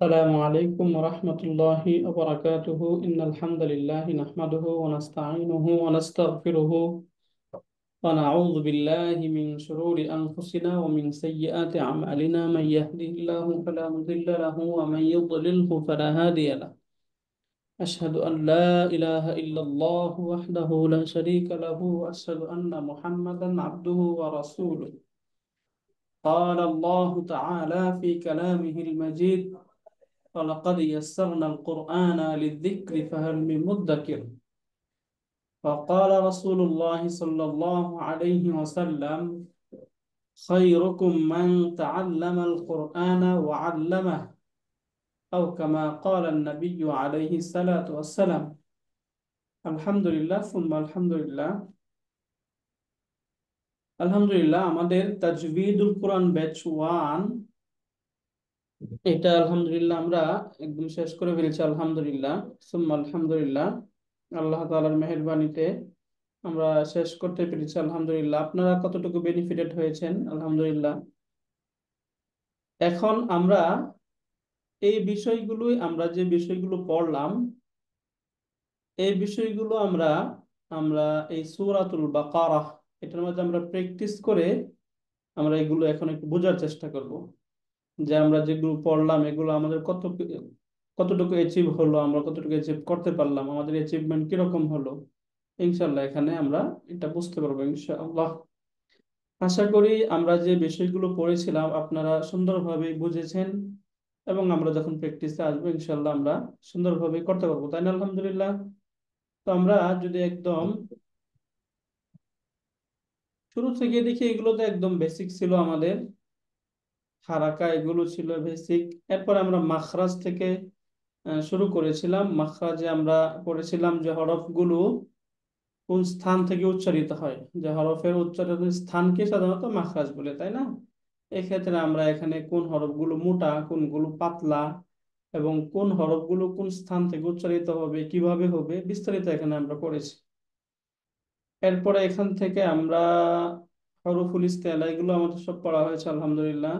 السلام عليكم ورحمة الله وبركاته إن الحمد لله نحمده ونستعينه ونستغفره ونعوذ بالله من شرور أنفسنا ومن سيئات أعمالنا من يهده الله فلا مضل له ومن يضلله فلا هادي له أشهد أن لا إله إلا الله وحده لا شريك له وأشهد أن محمدا عبده ورسوله قال الله تعالى في كلامه المجيد ولقد يسرنا القرآن للذكر فهل من مدكر وقال رسول الله صلى الله عليه وسلم خيركم من تعلم القرآن وعلمه أو كما قال النبي عليه الصلاة والسلام الحمد لله ثم الحمد لله আলহামদুলিল্লাহ আমাদের তাজভিদুল কোরআন ব্যাচ 1 এটা আলহামদুলিল্লাহ আমরা একদম শেষ করে ফেলেছি আলহামদুলিল্লাহ সুম্মা আলহামদুলিল্লাহ আল্লাহ তাআলার মেহেরবানিতে আমরা শেষ করতে পেরেছি আলহামদুলিল্লাহ। আপনারা কতটুকু বেনিফিটেড হয়েছেন আলহামদুলিল্লাহ। এখন আমরা আমরা যে বিষয়গুলো পড়লাম এই বিষয়গুলো আমরা আমরা এই সূরাতুল বাকারাহ এটার মধ্যে আমরা প্র্যাকটিস করে আমরা এগুলো এখন একটু বোঝার চেষ্টা করব যে আমরা যেগুলো পড়লাম এগুলো আমাদের কতটুকু অ্যাচিভ হলো, আমরা কতটুকু অ্যাচিভ করতে পারলাম, আমাদের অ্যাচিভমেন্ট কিরকম হলো। ইনশাল্লাহ এখানে আমরা এটা বুঝতে পারবো ইনশাআল্লাহ। আশা করি আমরা যে বিষয়গুলো পড়েছিলাম আপনারা সুন্দরভাবে বুঝেছেন এবং আমরা যখন প্র্যাকটিসে আসবো ইনশাল্লাহ আমরা সুন্দরভাবে করতে পারবো, তাই না? আলহামদুলিল্লাহ। তো আমরা যদি একদম শুরু থেকে দেখি, এগুলো তো একদম বেসিক ছিল আমাদের, হারাকা এগুলো ছিল বেসিক। এরপর আমরা মাখরাজ থেকে শুরু করেছিলাম। মাখরাজে আমরা পড়েছিলাম যে হরফগুলো কোন স্থান থেকে উচ্চারিত হয়, যে হরফের উচ্চারণের স্থানকে সাধারণত মাখরাজ বলে, তাই না? এক্ষেত্রে আমরা এখানে কোন হরফগুলো মোটা কোনগুলো পাতলা এবং কোন হরফগুলো কোন স্থান থেকে উচ্চারিত হবে কিভাবে হবে বিস্তারিত এখানে আমরা পড়েছি। এরপরে এখান থেকে আমরা হরফুল ইস্তেলা এগুলো আমাদের সব পড়া হয়েছে আলহামদুলিল্লাহ।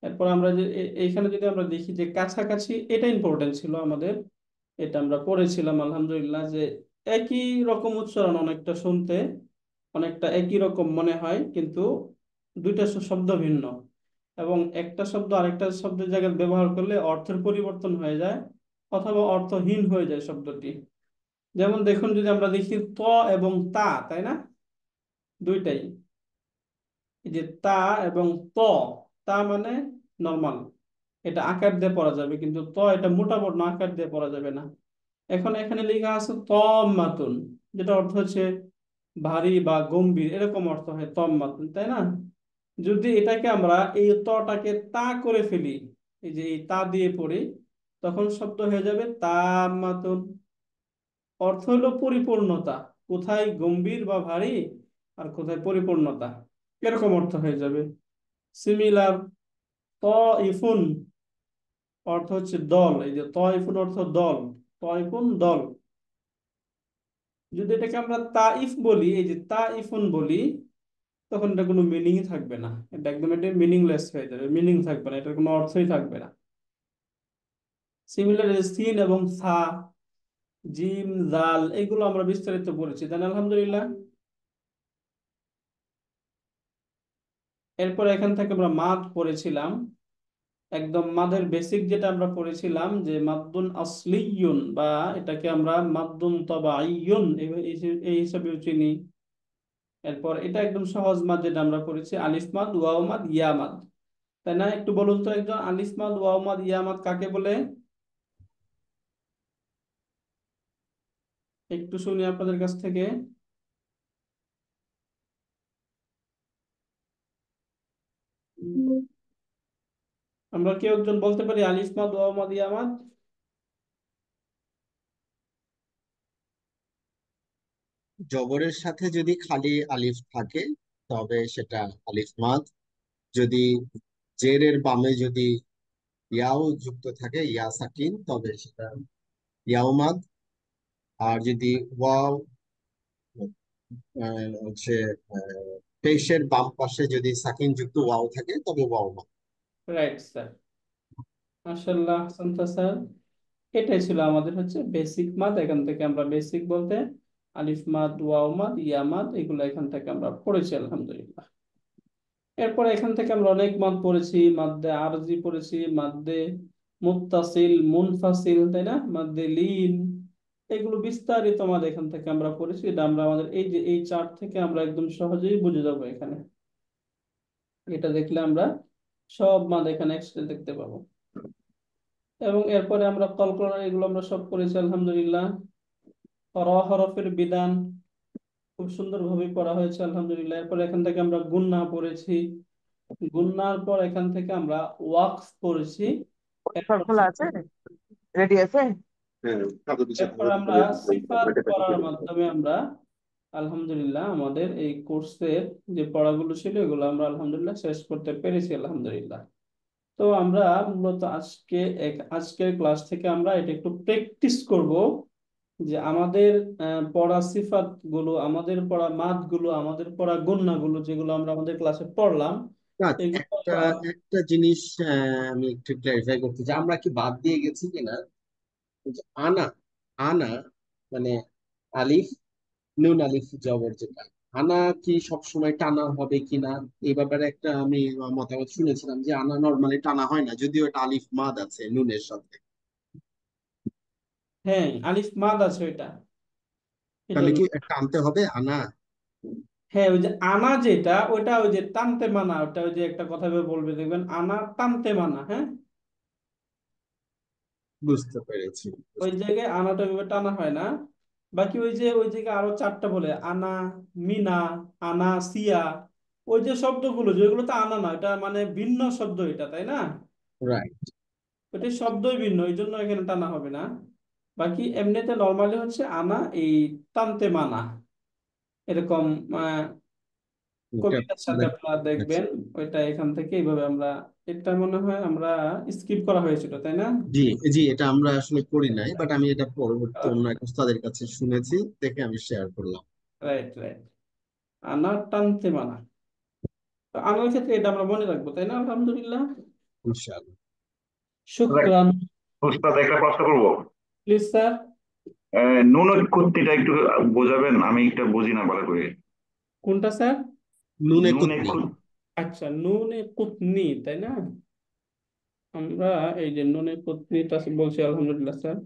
এরপর আমরা যে এইখানে যদি আমরা দেখি যে কাছাকাছি, এটা ইম্পর্টেন্ট ছিল আমাদের, এটা আমরা পড়েছিলাম আলহামদুলিল্লাহ যে একই রকম উচ্চারণ, অনেকটা শুনতে অনেকটা একই রকম মনে হয় কিন্তু দুইটা শব্দ ভিন্ন, এবং একটা শব্দ আরেকটা শব্দের জায়গায় ব্যবহার করলে অর্থের পরিবর্তন হয়ে যায় অথবা অর্থহীন হয়ে যায় শব্দটি। যেমন দেখুন, যদি আমরা দেখি ত এবং তা, তাই না? দুইটাই, এই যে তা এবং ত, তা মানে নর্মাল, এটা আকার দিয়ে পড়া যাবে, কিন্তু ত এটা মোটা বর্ণ, আকার দিয়ে পড়া যাবে না। এখন এখানে লেখা আছে তম্মাতুন, যেটা অর্থ হচ্ছে ভারী বা গম্ভীর, এরকম অর্থ হয় তম্মাতুন, তাই না? যদি এটাকে আমরা এই তটাকে তা করে ফেলি, এই যে এই তা দিয়ে পড়ি, তখন শব্দ হয়ে যাবে তাম্মাতুন। অর্থ হলো পরিপূর্ণতা, কোথায় গম্ভীর বা ভারী আর কোথায় পরিপূর্ণতা, এরকম অর্থ হয়ে যাবে। সিমিলার ত ইফুন অর্থ হচ্ছে দল, এই যে ত ইফুন অর্থ দল, ত ইফুন দল। যদি এটাকে আমরা তাইফ বলি, এই যে তাইফুন বলি, তখন এটা কোনো মিনিংই থাকবে না, এটা একদম এটা মিনিংলেস হয়ে যাবে, মিনিং থাকবে না, এটার কোনো অর্থই থাকবে না। সিমিলার সিন এবং সা, জিম জাল এগুলো আমরা বিস্তারিত পড়েছি, তাই না? আলহামদুলিল্লাহ। এরপর এখান থেকে আমরা মাদ পড়েছিলাম, একদম মাদের বেসিক যেটা আমরা পড়েছিলাম যে মাদ্দুন আসলিয়ুন, বা এটাকে আমরা মাদ্দুন তাবাইয়ুন এই হিসাবে চিনি। এরপর এটা একদম সহজ মাদ যেটা আমরা পড়েছি আলিফ মাদ ওয়াও মাদ ইয়া মাদ, তাই না? একটু বলুন তো একজন, আলিফ মাদ ওয়াও মাদ ইয়া মাদ কাকে বলে? একটু শুনি আপনাদের কাছ থেকে। আমরা কেউ একজন বলতে পারি আলিফ মাদ ওয়াও মাদ ইয়া মাদ? জবরের সাথে যদি খালি আলিফ থাকে তবে সেটা আলিফ মাদ। যদি জেরের বামে যদি ইয়াও যুক্ত থাকে, ইয়া সাকিন, তবে সেটা ইয়াও মাদ। আর যদি ওয়াও হচ্ছে পেশের বাম পাশে যদি সাকিন যুক্ত ওয়াও থাকে তবে ওয়াও মাদ। Right sir. মাশাআল্লাহ, হাসান স্যার। এটাই ছিল আমাদের হচ্ছে বেসিক মাদ। এখান থেকে আমরা বেসিক বলতে আলিফ মাদ, ওয়াও মাদ, ইয়া মাদ, এগুলো এখান থেকে আমরা পড়েছি আলহামদুলিল্লাহ। এরপর এখান থেকে আমরা অনেক মাদ পড়েছি, মাদ্দে আরজি পড়েছি, মাদ্দে মুত্তাসিল, মুনফাসিল, তাই না, মাদ্দে লিন, এগুলো বিস্তারিত মাদ এখান থেকে আমরা পড়েছি। এটা আমরা আমাদের এই যে এই চার্ট থেকে আমরা একদম সহজেই বুঝে যাবো এখানে। এটা দেখলে আমরা সব মাদ এখানে একসাথে দেখতে পাবো। এবং এরপরে আমরা কলকলার, এগুলো আমরা সব পড়েছি আলহামদুলিল্লাহ। র হরফের বিধান খুব সুন্দরভাবে পড়া হয়েছে আলহামদুলিল্লাহ। এরপর এখান থেকে আমরা গুন্না পড়েছি, গুন্নার পর এখান থেকে আমরা ওয়াকফ পড়েছি। স্যার এরপর খোলা আছে, রেডি আছে। এরপর আমরা সিফাত পড়ার মাধ্যমে আমরা আলহামদুলিল্লাহ আমাদের এই কোর্সের যে পড়াগুলো ছিল এগুলো আমরা আলহামদুলিল্লাহ শেষ করতে পেরেছি আলহামদুলিল্লাহ। তো আমরা মূলত আজকের ক্লাস থেকে আমরা এটা একটু প্র্যাকটিস করব, যে আমাদের পড়া সিফাত গুলো, আমাদের পড়া মাদ গুলো, আমাদের পড়া গণনা গুলো, যেগুলো আমরা আমাদের ক্লাসে পড়লাম আচ্ছা, এগুলো একটা একটা জিনিস আমি একটু ক্লারিফাই করতে চাই, আমরা কি বাদ দিয়ে গেছি কিনা? ওই যে আনা, আনা মানে আলিফ, নুন আলিফ জবর যেটা, আনা কি সব সময় টানা হবে কিনা, এই ব্যাপারে একটা আমি মতামত শুনেছিলাম যে আনা নর্মালি টানা হয় না, যদিও এটা আলিফ মাদ আছে নুনের সাথে। হ্যাঁ, আলিফ মাদ আছে ওইটা, তাহলে এজন্য। কি টানতে হবে আনা? হ্যাঁ, ওই যে আনা যেটা, ওটা ওই যে টানতে মানা, ওটা ওই যে একটা কথা ভেবে বলবে দেখবেন, আনা টানতে মানা, হ্যাঁ। বুঝতে পেরেছি, ওই বুঝতে জায়গায় আনাটা ওইভাবে টানা হয় না। বাকি ওই যে ওই জায়গায় আরো চারটা বলে, আনা, মিনা, আনা, সিয়া, ওই যে শব্দগুলো যেগুলো তো আনা না, এটা মানে ভিন্ন শব্দ এটা, তাই না। রাইট। ওটি শব্দই ভিন্ন, এই জন্য এখানে টানা হবে না। বাকি এমনিতে নর্মালি হচ্ছে আনা, এই টানতে মানা, এরকম আহ, এটা কবিতার সাথে আপনারা আচ্ছা। দেখবেন। ওইটা এখান থেকে এইভাবে আমরা, এটা মনে হয় আমরা স্কিপ করা হয়েছিল, তাই না। জি, জি, এটা আমরা আসলে করি নাই, বাট আমি এটা পরবর্তী অন্য এক ওস্তাদের কাছে শুনেছি, দেখে আমি শেয়ার করলাম। Right, right. আনা টানতে মানা, তো আনার ক্ষেত্রে এটা আমরা মনে রাখবো, তাই না, আলহামদুলিল্লাহ। ইনশাআল্লাহ। শুক্রান। উস্তাদ, একটা প্রশ্ন করবো। Please sir. নুন কুর্তিটা একটু বোঝাবেন, আমি এটা বুঝি না ভালো করে। কোনটা স্যার? নুনে নুন কুতনি। আচ্ছা, নুনে কুতনি, তাই না। আমরা এই যে নুনে কুতনিটা বলছি আলহামদুলিল্লাহ স্যার।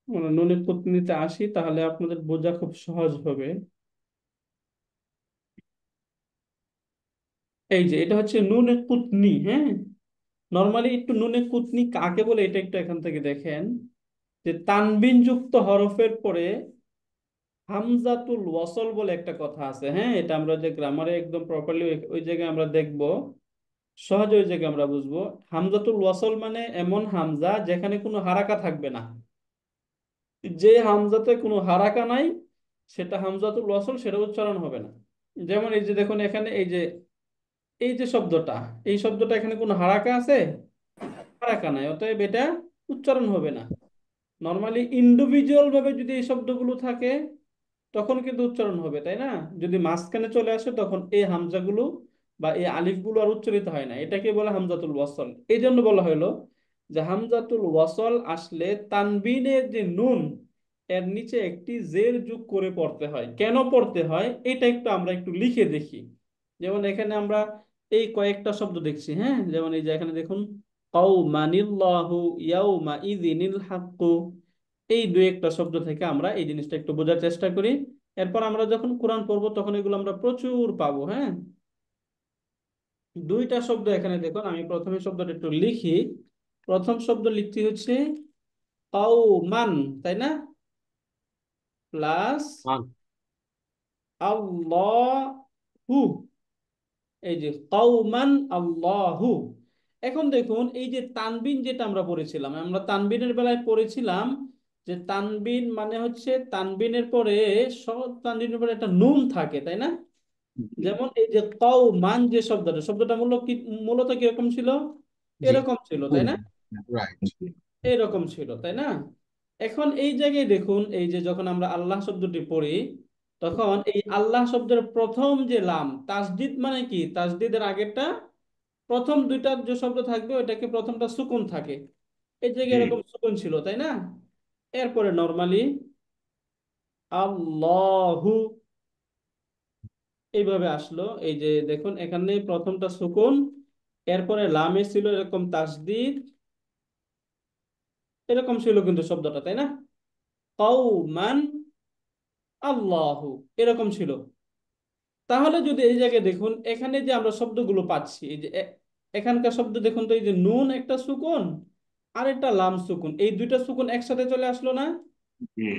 আমরা নুনে কুতনিতে আসি, তাহলে আপনাদের বোঝা খুব সহজ হবে। এই যে এটা হচ্ছে নুনে কুতনি, হ্যাঁ। নর্মালি একটু নুনে কুতনি কাকে বলে এটা একটু এখান থেকে দেখেন, যে তানবিন যুক্ত হরফের পরে হামজাতুল ওয়াসল বলে একটা কথা আছে, হ্যাঁ। এটা আমরা যে গ্রামারে একদম প্রপারলি ওই জায়গায় আমরা দেখব, সহজে ওই জায়গায় আমরা বুঝবো। হামজাতুল ওয়াসল মানে এমন হামজা যেখানে কোনো হারাকা থাকবে না। যে হামজাতে কোনো হারাকা নাই সেটা হামজাতুল ওয়াসল, সেটা উচ্চারণ হবে না। যেমন এই যে দেখুন এখানে এই যে শব্দটা, এই শব্দটা এখানে কোনো হারাকা আছে? হারাকা নাই, অতএব এটা উচ্চারণ হবে না। নর্মালি ইন্ডিভিজুয়াল ভাবে যদি এই শব্দগুলো থাকে তখন কিন্তু উচ্চারণ হবে, তাই না। যদি মাঝখানে চলে আসে তখন এই হামজাগুলো বা এই আলিফগুলো আর উচ্চারিত হয় না, এটাকে বলে হামজাতুল ওয়াসল। এই জন্য বলা হলো যে হামজাতুল ওয়াসল আসলে তানবিনের যে নুন, এর নিচে একটি জের যোগ করে পড়তে হয়। কেন পড়তে হয় এটা একটু আমরা একটু লিখে দেখি। যেমন এখানে আমরা এই কয়েকটা শব্দ দেখছি, হ্যাঁ। যেমন এই যে এখানে দেখুন, কাউমানিল্লাহু ইয়াউমা ইযিনিল হাক্কু, এই দুই একটা শব্দ থেকে আমরা এই জিনিসটা একটু বোঝার চেষ্টা করি। এরপর আমরা যখন কোরআন পড়বো তখন এগুলো আমরা প্রচুর পাবো, হ্যাঁ। দুইটা শব্দ এখানে দেখুন, আমি প্রথমে শব্দটা একটু লিখি। প্রথম শব্দ লিখতে হচ্ছে কাউমান, তাই না, প্লাস আল্লাহু, এই যে কাউমান আল্লাহু। এখন দেখুন এই যে তানবিন যেটা আমরা পড়েছিলাম, আমরা তানবিনের বেলায় পড়েছিলাম যে তানবিন মানে হচ্ছে তানবিনের পরে, সব তানবিনের পরে একটা নুন থাকে, তাই না। যেমন এই যে কওমান যে শব্দটা, শব্দটা মূলত কিরকম ছিল, জি, এরকম ছিল, তাই হুম, না। রাইট। এরকম ছিল, তাই না। এখন এই জায়গায় দেখুন, এই যে যখন আমরা আল্লাহ শব্দটি পড়ি তখন এই আল্লাহ শব্দের প্রথম যে লাম, তাসদিদ মানে কি, তাসদিদের আগেরটা প্রথম দুইটা যে শব্দ থাকবে ওইটাকে প্রথমটা সুকুন থাকে, এই জায়গায় জি এরকম সুকুন ছিল তাই না? এরপরে নর্মালি আল্লাহু এইভাবে আসলো। এই যে দেখুন এখানে প্রথমটা সুকুন, এরপরে লামে ছিল এরকম তাসদিদ, এরকম ছিল কিন্তু শব্দটা তাই না? কওমান আল্লাহু এরকম ছিল। তাহলে যদি এই জায়গায় দেখুন এখানে যে আমরা শব্দগুলো পাচ্ছি, এই যে এখানকার শব্দ দেখুন তো, এই যে নুন একটা সুকুন আর একটা লাম সুকুন, এই দুইটা সুকুন একসাথে চলে আসলো না? জি।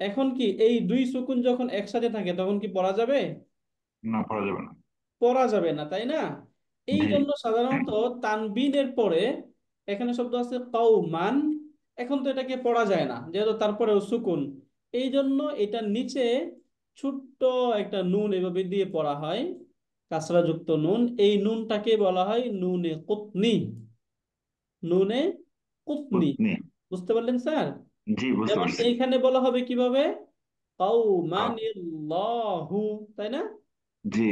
এখন কি এই দুই সুকুন যখন একসাথে থাকে তখন কি পড়া যাবে? না, পড়া যাবে না। পড়া যাবে না তাই না? এই জি জন্য সাধারণত তানবিনের পরে এখানে শব্দ আছে কওমান, এখন তো এটাকে পড়া যায় না যেহেতু তারপরেও সুকুন, এই জন্য এটার নিচে ছোট্ট একটা নুন এভাবে দিয়ে পড়া হয়, কাসরাযুক্ত নুন। এই নুনটাকে বলা হয় নুনে কুতনি, নুনে কুতনি। পত্নী। বুঝতে পারলেন স্যার? জি, বুঝতে যেমন পারছি। এইখানে বলা হবে কিভাবে, আ- কাউমানিল্লাহু, তাই না? জি।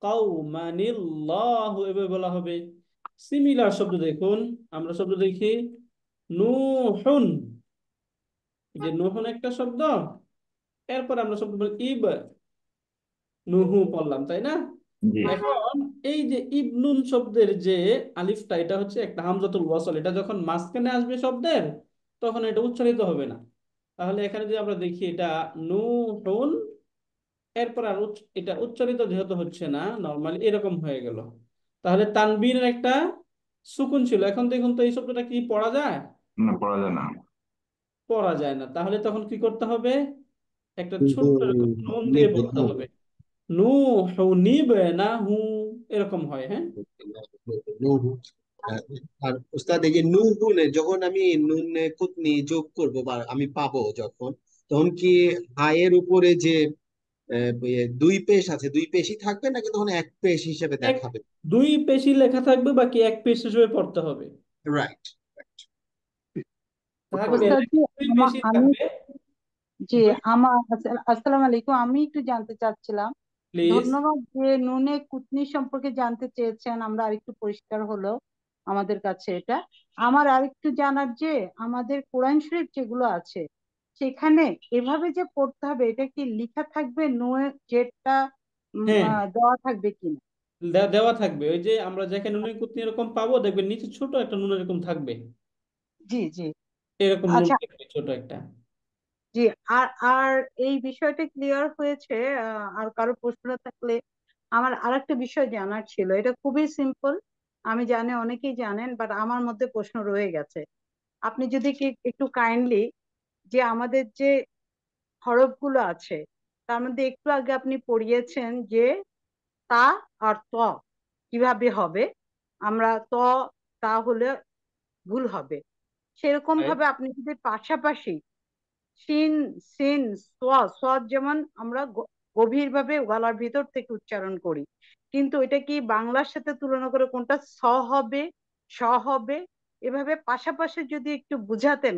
কাউমানিল্লাহু এভাবে বলা হবে। সিমিলার শব্দ দেখুন, আমরা শব্দ দেখি নূহুন, এই যে নূহুন একটা শব্দ, এরপর আমরা শব্দ বলি নুহু পড়লাম তাই না? জি। এখন এই যে ইবনুন শব্দের যে আলিফটা, এটা হচ্ছে একটা হামজাতুল ওয়াসল, এটা যখন মাঝখানে আসবে শব্দের তখন এটা উচ্চারিত হবে না। তাহলে এখানে যদি আমরা দেখি এটা নুহুন, এরপর আর এটা উচ্চারিত যেহেতু হচ্ছে না, নর্মালি এরকম হয়ে গেল। তাহলে তানবীরের একটা সুকুন ছিল, এখন দেখুন তো এই শব্দটা কি পড়া যায়? না, পড়া যায় না। পড়া যায় না। তাহলে তখন কি করতে হবে? একটা কিন্তু ছোট্ট এরকম নুন দিয়ে বলতে হবে, নু হু নিবে না হু, এরকম হয় হ্যাঁ। নুহু। আহ, আর উস্তাদ এই যে নুহুনে যখন আমি নুনে কুতনি যোগ করব বা আমি পাবো যখন, তখন কি হায়ের উপরে যে দুই পেশ আছে, দুই পেশই থাকবে নাকি তখন এক পেশ হিসেবে এক দেখাবে? দুই পেশি লেখা থাকবে, বাকি এক পেশ হিসেবে পড়তে হবে। রাইট। থাকবে ওস্তাদ জি, দুই পেশি আমি থাকবে। জি দুই, আসসালামু আলাইকুম, আমি একটু জানতে চাচ্ছিলাম। প্লিজ। ধন্যবাদ যে নুনে কুতনি সম্পর্কে জানতে চেয়েছেন, আমরা আরেকটু পরিষ্কার হলো আমাদের কাছে এটা। আমার আরেকটু জানার যে আমাদের কোরআন শরীফ যেগুলো আছে সেখানে এভাবে যে পড়তে হবে, এটা কি লেখা থাকবে নুয়ে যেটা হ্যাঁ, দেওয়া থাকবে কিনা? দেওয়া থাকবে। ওই যে আমরা যেখানে নুনের কুতনি এরকম পাবো দেখবেন নিচে ছোট একটা নুন এরকম থাকবে, জি জি। এরকম নুন আচ্ছা। থাকবে ছোট একটা। জি। আর আর এই বিষয়টা ক্লিয়ার হয়েছে। আর কারো প্রশ্ন থাকলে আমার আরেকটা বিষয় জানার ছিল, এটা খুবই সিম্পল, আমি জানি অনেকেই জানেন, বাট আমার মধ্যে প্রশ্ন রয়ে গেছে। আপনি যদি কি একটু কাইন্ডলি, যে আমাদের যে হরফগুলো আছে তার মধ্যে একটু আগে আপনি পড়িয়েছেন যে তা আর ত কিভাবে হবে, আমরা তা হলে ভুল হবে, সেরকম Right? ভাবে আপনি যদি পাশাপাশি সিন সিন সোয়াদ সোয়াদ যেমন আমরা গভীর ভাবে গলার ভিতর থেকে উচ্চারণ করি, কিন্তু এটা কি বাংলার সাথে তুলনা করে কোনটা স হবে, স হবে, এভাবে পাশাপাশি যদি একটু বুঝাতেন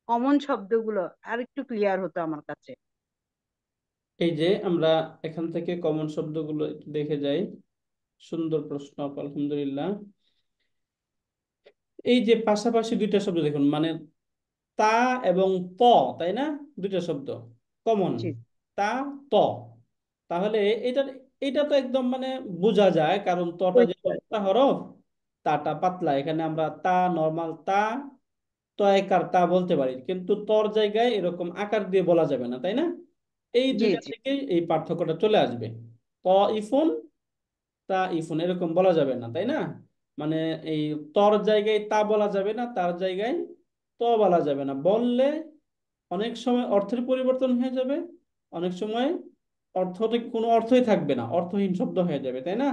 কমন শব্দগুলো আর একটু ক্লিয়ার হতো আমার কাছে। এই যে আমরা এখান থেকে কমন শব্দগুলো একটু দেখে যাই। সুন্দর প্রশ্ন আপু, আলহামদুলিল্লাহ। এই যে পাশাপাশি দুইটা শব্দ দেখুন, মানে তা এবং ত, তাই না? দুইটা শব্দ কমন, জি তা ত। তাহলে এটা এটা তো একদম মানে বোঝা যায়, কারণ তটা যে পরিষ্কার। মোটা হরফ, তাটা পাতলা, এখানে আমরা তা নর্মাল তা তয়কার তা বলতে পারি, কিন্তু তর জায়গায় এরকম আকার দিয়ে বলা যাবে না তাই না? এই জি দুইটা জি থেকে এই পার্থক্যটা চলে আসবে। ত ইফুন, তা ইফুন এরকম বলা যাবে না তাই না? মানে এই তর জায়গায় তা বলা যাবে না, তার জায়গায় ত বলা যাবে না। বললে অনেক সময় অর্থের পরিবর্তন হয়ে যাবে, অনেক সময় অর্থটা কোনো অর্থই থাকবে না, অর্থহীন শব্দ হয়ে যাবে তাই না?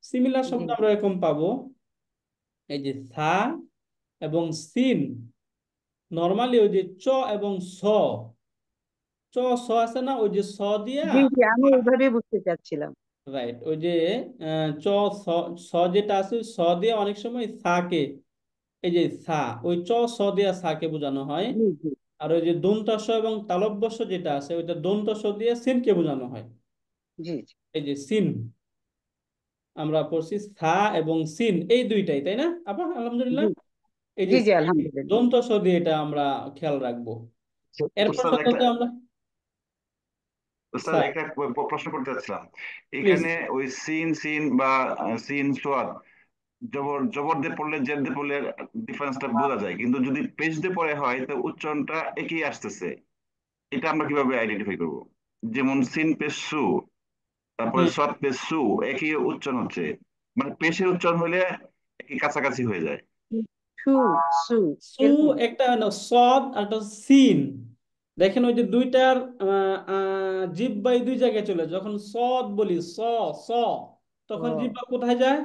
সিমিলার জি শব্দ আমরা এরকম পাবো, এই যে সা এবং সিন, নর্মালি ওই যে চ এবং স, চ স আছে না, ওই যে স দিয়া, জি জি, আমি এইভাবে বুঝতে চাচ্ছিলাম। রাইট, ওই যে চ স, স যেটা আছে স দিয়ে অনেক সময় সাকে, এই যে সা, ওই চ স দিয়া সাকে বোঝানো হয়। জি জি আর ওই যে দন্ত্য স এবং তালব্য স যেটা আছে ওইটা দন্ত্য স দিয়ে সিনকে বোঝানো হয়, জি জি। এই যে সিন। আমরা পড়ছি সা এবং সিন, এই দুইটাই, তাই না আপা? আলহামদুলিল্লাহ। জি এই যে জি জি আলহামদুলিল্লাহ। দন্ত স দিয়ে এটা আমরা খেয়াল রাখবো। এরপর স্যার একটা সাধারণত আমরা, স্যার স্যার একটা প্রশ্ন করতে চাচ্ছিলাম। প্লিজ। এখানে ওই সিন সিন বা সিন সোয়াদ জবর জবর দিয়ে পড়লে জের দিয়ে পড়লে ডিফারেন্সটা বোঝা যায়, কিন্তু যদি পেশ দিয়ে পড়ে হয় তো উচ্চারণটা একই আসতেছে। এটা আমরা কিভাবে আইডেন্টিফাই করব? যেমন সিন পেশ সু, তারপরে হ্যাঁ, সৎ পেশ সু, একই উচ্চারণ হচ্ছে, মানে পেশের উচ্চারণ হলে একই কাছাকাছি হয়ে যায়। সু সু সু এরকম। একটা হলো সদ আর একটা সিন। দেখেন ওই যে দুইটার জিহ্বা এই দুই জায়গায় চলে যায়। যখন সদ বলি স, স, তখন ও, জিহ্বা কোথায় যায়?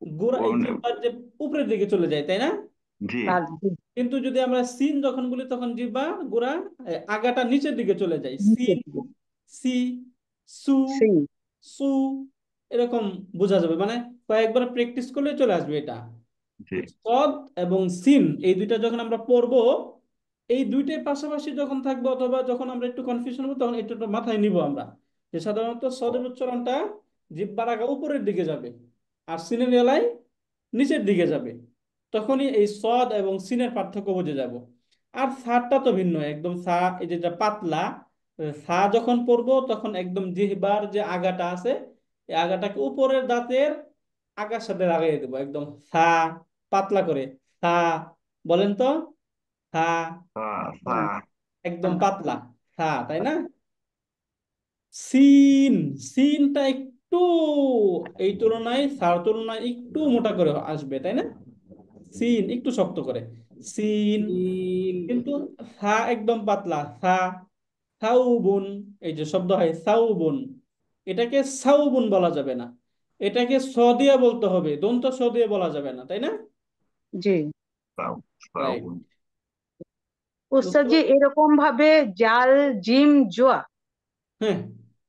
গোড়া, এই ও, জিহ্বার যে উপরের দিকে চলে যায়, তাই না? জি। জি, কিন্তু যদি আমরা সিন যখন বলি তখন জিহ্বা গোড়া আগাটা নিচের দিকে চলে যায়। নিচের সিন, দিকে। সি, সু, সি সু, এরকম বোঝা যাবে। মানে কয়েকবার প্র্যাকটিস করলে চলে আসবে এটা। জি। সদ এবং সিন এই দুইটা যখন আমরা পড়বো, এই দুইটাই পাশাপাশি যখন থাকবে অথবা যখন আমরা একটু কনফিউশন হবো, তখন একটু একটু মাথায় নিব আমরা যে সাধারণত সদের উচ্চারণটা জিহ্বার আগা উপরের দিকে যাবে, আর সিনের গলায় নিচের দিকে যাবে। তখনই এই সদ এবং সিনের পার্থক্য বুঝে যাব। আর সারটা তো ভিন্ন একদম। সা, এই যেটা পাতলা, সা যখন পড়বো তখন একদম জিহ্বার যে আগাটা আছে, এই আগাটাকে উপরের দাঁতের আগার সাথে লাগাই দেবো একদম। সা, পাতলা করে সা, বলেন তো, সা, সা সা একদম পাতলা সা, তাই না? সিন, সিনটা একটু এই তুলনায় সার তুলনায় একটু মোটা করে আসবে, তাই না? সিন একটু শক্ত করে, সিন। কিন্তু সা একদম পাতলা সা। সাউবুন, এই যে শব্দ হয় সাউবুন, এটাকে সাউবুন বলা যাবে না, এটাকে স দিয়ে বলতে হবে, দন্ত স দিয়ে বলা যাবে না, তাই না? জি। সাউ সাউ রাইট। বুঝতে উস্তাদ জি পারছি। এরকম ভাবে জাল জিম জোয়া হ্যাঁ,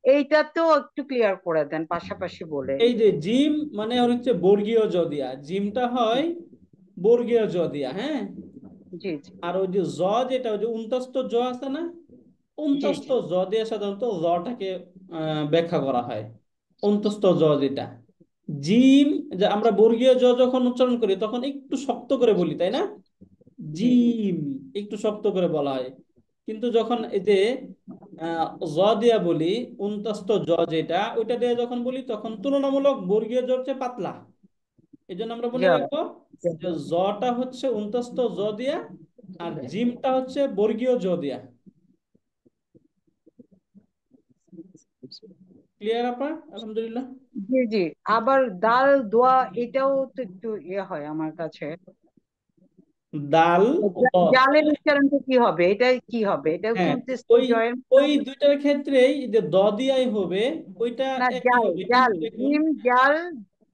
এইটা তো একটু ক্লিয়ার করে দেন পাশাপাশি বলে। এই যে জিম মানে হচ্ছে বর্গীয় জ দিয়া, জিমটা হয় বর্গীয় জ দিয়া, হ্যাঁ। জি জি আর ওই যে জ, যেটা ওই যে উন্তস্ত জ আছে না, জি অন্তস্থ জি জ দিয়ে সাধারণত জটাকে ব্যাখ্যা করা হয়। অন্তস্থ জ যেটা জিম, যে আমরা বর্গীয় জ যখন উচ্চারণ করি তখন একটু শক্ত করে বলি, তাই না? জি জিম একটু শক্ত করে বলা হয়। কিন্তু যখন এই যে জ দিয়া বলি, অন্তস্থ জ যেটা, ওইটা দিয়ে যখন বলি তখন তুলনামূলক বর্গীয় জ হচ্ছে পাতলা। এই জন্য আমরা মনে জ রাখবো যে জটা হচ্ছে অন্তস্থ জ দিয়া, আর জিমটা হচ্ছে বর্গীয় জ দিয়া। ক্লিয়ার আপনার? আলহামদুলিল্লাহ। জি জি। আবার দাল দোয়া এটাও তো একটু ইয়ে হয় আমার কাছে। দাল, দ, তাই জালের না? উচ্চারণটা কি হবে, এটা কি হবে, এটাও কি হ্যাঁ, উদ্দেশ্য ওই জয়ের মতো ওই হবে? দুইটার ক্ষেত্রেই যে দ দিয়াই হবে, ওইটা না একই জাল হবে, জাল কিন্তু দেখুন। জিম জাল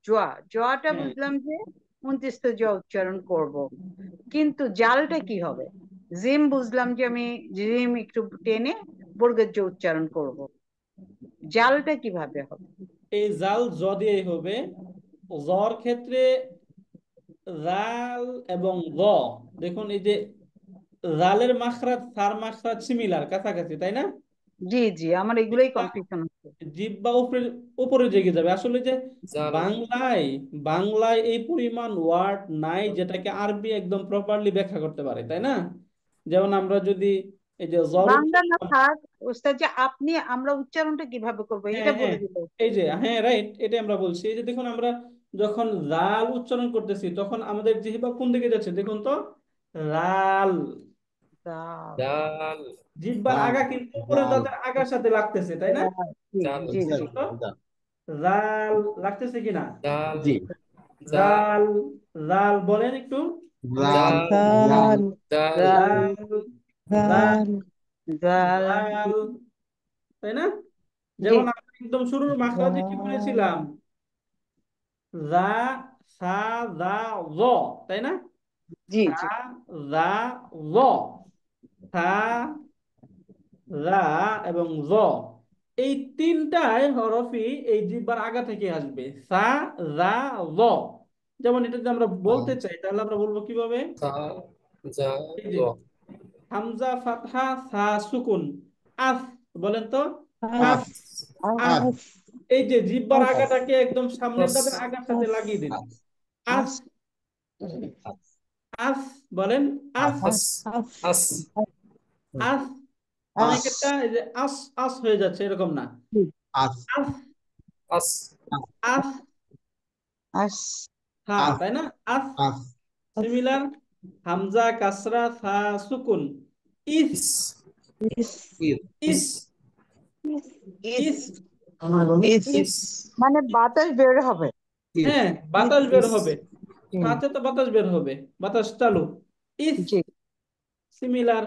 জোয়া, জোয়াটা হ্যাঁ, বুঝলাম যে 29 জ উচ্চারণ করব, কিন্তু জালটা কি হবে? জিম বুঝলাম যে আমি জিম একটু টেনে বর্গের জ উচ্চারণ করব, জালটা কিভাবে হবে? এই জাল জ দিয়েই হবে। জর ক্ষেত্রে জাল এবং ল, দেখুন এই যে জালের মাখরাজ সার মাখরাজ সিমিলার, কাছাকাছি, তাই না? জি জি, আমার এগুলোই কনফিউশন হচ্ছে। জিহ্বা উপরে উপরে জেগে যাবে আসলে। যে জাল বাংলায় বাংলায় এই পরিমাণ ওয়ার্ড নাই যেটাকে আরবি একদম প্রপারলি ব্যাখ্যা করতে পারে, তাই না? যেমন আমরা যদি এই যে জর বাংলা না উচ্চারণ, থাক ওস্তাদ, যে আপনি আমরা উচ্চারণটা কিভাবে করবো হ্যাঁ এটা হ্যাঁ, বলে দিতে। এই যে হ্যাঁ রাইট, এটা আমরা বলছি। এই যে দেখুন আমরা যখন লাল উচ্চারণ করতেছি তখন আমাদের জিহ্বা কোন দিকে যাচ্ছে দেখুন তো, লাল। জাল জাল জিহ্বার জাল আগা কিন্তু উপরের জাল দাঁতের আগার সাথে লাগতেছে, তাই না? জি জাল জি জি। দেখুন তো, জাল লাল লাগতেছে কিনা? জাল জি জাল জাল, জাল বলেন একটু। জাল জাল জাল জাল জাল জাল, জাল, জাল জাল জাল, তাই না? জি যেমন আমরা একদম শুরুর মাখরাজে কি বলেছিলাম, যা, সা, যা, জ, তাই না? জি সা, জি যা, জ, সা, রা এবং জ, এই তিনটায় হরফই এই জিহ্বার আগা থেকে আসবে, সা, রা, জ। যেমন এটা যদি আমরা বলতে চাই তাহলে আমরা বলবো কিভাবে? সা জা এই জ যে হামজা ফাতহা সা সুকুন, আস, বলেন তো, আস, আস আস আস, আস এই যে জিহ্বার আস আগাটাকে একদম সামনের আস দাঁতের আগার সাথে আস লাগিয়ে দিন। আস আস, আস আস বলেন, আস, আস আস আস আস আস। আস অনেকেরটা এই যে আস আস হয়ে যাচ্ছে, এরকম না। আস আস, আস আস, আস হ্যাঁ, আস তাই না? আস। আস সিমিলার, হামজা কাসরা থা সুকুন, ইস, ইস ইস ইস ইস, ইস ইস, ইস ইস মানে বাতাস বের হবে। ইস হ্যাঁ, বাতাস বের ইস হবে, হুম, সাথে তো বাতাস বের হবে, বাতাস চালু, ইস। জি সিমিলার,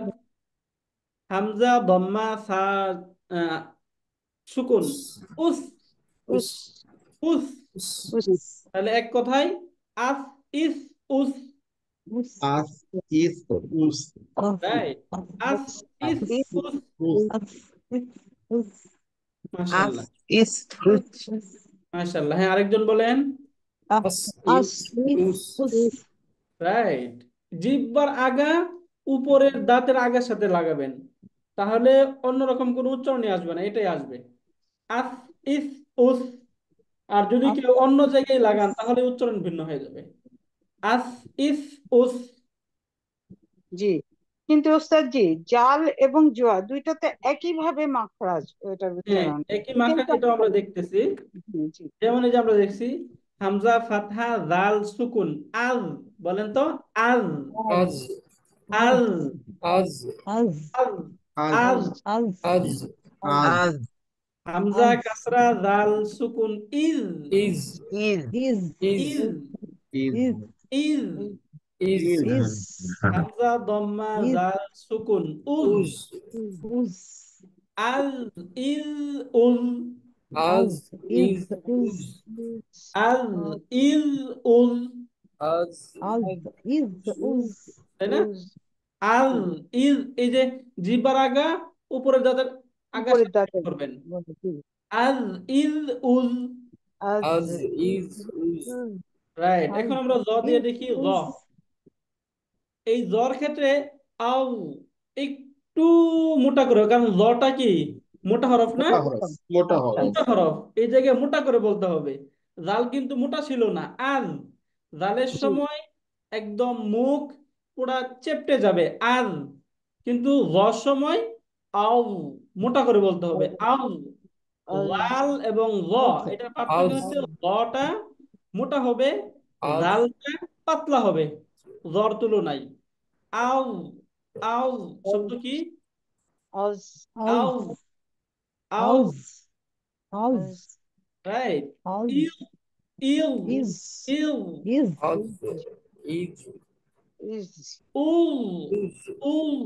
হামজা দম্মা সা আহ, সুকুন, উস, উস উস উস। উস উস তাহলে এক কথায় আস, ইস, উস। উস আস ইস উস আস রাইট, আস, উস ইস, আস ইস উস। উস আস উস আস মাশাআল্লাহ, ইস উস মাশাআল্লাহ। হ্যাঁ, আরেকজন বলেন। আস আস ইস ইস উস উস রাইট, জিহ্বার আগা উপরের দাঁতের আগার সাথে লাগাবেন, তাহলে অন্যরকম কোনো উচ্চারণই আসবে না, এটাই আসবে, আস, ইস, উস। আর যদি আস কেউ অন্য জায়গায় ইস লাগান তাহলে উচ্চারণ ভিন্ন হয়ে যাবে, আস, ইস, উস। জি কিন্তু ওস্তাদ জি, জাল এবং জোয়া দুইটাতে একই ভাবে মাখরাজ এটার হ্যাঁ, উচ্চারণ, একই কেন মাখরাজ, এটাও আমরা দেখতেছি। জি জি যেমন এই যে আমরা দেখছি, হামজা ফাতহা জাল সুকুন, আজ, বলেন তো, আজ, আজ আজ, আজ আজ আজ, আজ আজ। আজ আজ আজ আজ হামজা আজ কাসরা জাল সুকুন, ইজ, ইজ ইজ ইজ ইজ ইজ, ইজ ইজ ইজ। ইজ ইজ ইজ হামজা দম্মা ইজ জাল সুকুন, উজ, উজ উজ আজ, ইজ, উজ, আজ আজ ইজ ইজ উজ উজ আজ, ইজ, উজ। আজ আজ ইজ উজ তাই না? উজ আজ, ইজ, এই যে জিহ্বার আগা উপরের দাঁতের আগার উপরের সাথে দাঁতে করবেন, জি। আজ, ইজ, উজ। আজ আজ ইজ উজ উজ রাইট, আজ এখন আমরা জ দিয়ে ইজ দেখি, জ। উজ এই জর ক্ষেত্রে আউ একটু মোটা করে, কারণ জটা কি মোটা হরফ না, মোটা হরফ মোটা হরফ মোটা হরফ, এই জায়গায় মোটা করে বলতে হবে। জাল কিন্তু মোটা ছিল না, আজ, জালের জি সময় একদম মুখ পুরা চেপটে যাবে, আজ। কিন্তু জর সময় আউ, মোটা করে বলতে হবে, আউ। আজ লাল এবং ল, আজ এটার পার্থক্য আজ হচ্ছে লটা মোটা হবে, আজ জালটা পাতলা হবে জ্বর তুলনায়। আউ, আউ শব্দ কি? আজ আউ, আজ আউ। আজ আজ রাইট, আজ ইউ, ইউ, ইজ ইউ, ইজ আজ ইজ ইজ উল, উজ উল,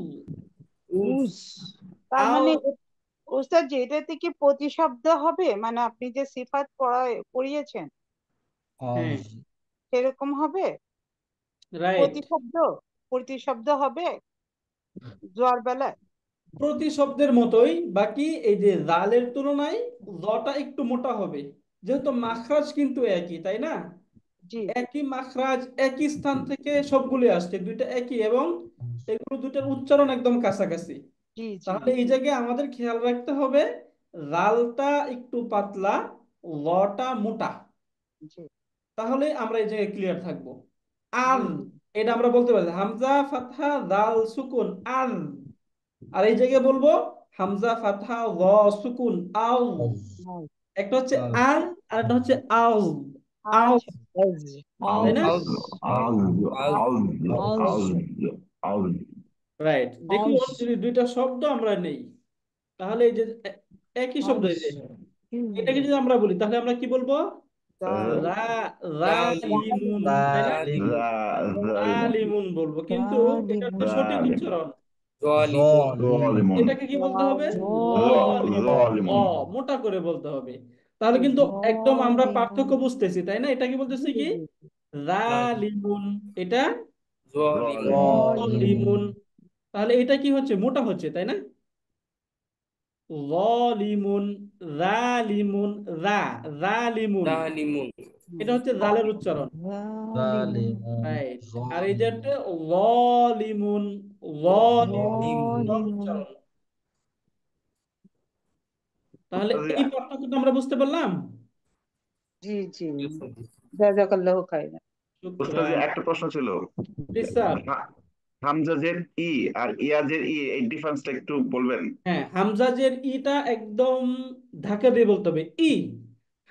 উজ উজ তার আউ। মানে ওস্তাদ জি, এটাতে কি প্রতিশব্দ হবে, মানে আপনি যে সিফাত পড়িয়েছেন হ্যাঁ, সেরকম হবে, রাইট, প্রতিশব্দ প্রতিশব্দ হবে জোয়ার বেলায়? প্রতিশব্দের মতোই, বাকি এই যে জালের তুলনায় জটা একটু মোটা হবে, যেহেতু মাখরাজ কিন্তু একই, তাই না? জি একই মাখরাজ, একই স্থান থেকে সবগুলি আসছে, দুইটা একই, এবং এগুলো দুইটার উচ্চারণ একদম কাছাকাছি। জি জি তাহলে এই জায়গায় আমাদের খেয়াল রাখতে হবে, লালটা একটু পাতলা, লটা মোটা, জি তাহলে আমরা এই জায়গায় ক্লিয়ার থাকবো। জি আল, এটা আমরা বলতে পারি হামজা ফাতহা জাল সুকুন, আল। আর এই জায়গায় বলবো হামজা ফাতহা ল সুকুন, আল। আজ একটা হচ্ছে আল, আর একটা হচ্ছে আল, আল। আচ্ছা আজ তাই না? আজ আজ আজ আজ আজ আজ আজ রাইট, দেখুন আজ যদি দুইটা শব্দ আমরা নেই, তাহলে এই যে একই শব্দ, আজ এই যে এটাকে যদি আমরা বলি তাহলে আমরা কি বলবো? জাল রা, জালিম রালিমুন, তাই না? জালিম রালিমুন বলবো, কিন্তু এটা হচ্ছে জালিমুন সঠিক উচ্চারণ। জালিমুন জালিমুন এটাকে কি বলতে হবে? জালিমুন ল, জালিমুন মোটা করে বলতে হবে। তাহলে কিন্তু একদম আমরা পার্থক্য বুঝতেছি, তাই না? এটা কি বলতেছি কি? রালিমুন, এটা জালিমুন লিমুন। তাহলে এটা কি হচ্ছে? মোটা হচ্ছে, তাই না? লিমুন, রালিমুন, রা, রালিমুন, জালিমুন এটা হচ্ছে জালের উচ্চারণ। রাইট, আর এই যে লিমুন, লিমুন লিমুন উচ্চারণ। তাহলে উস্তাদ এই পার্থক্যটা আমরা বুঝতে পারলাম। জি জি, জাযাকাল্লাহু খাইরান। উস্তাদ শুকরান। একটা প্রশ্ন ছিল, জি স্যার। হামজাজের ই আর ইয়াজের ই এই ডিফারেন্সটা একটু বলবেন? হ্যাঁ, হামজাজের ইটা একদম ধাক্কা দিয়ে বলতে হবে, ই।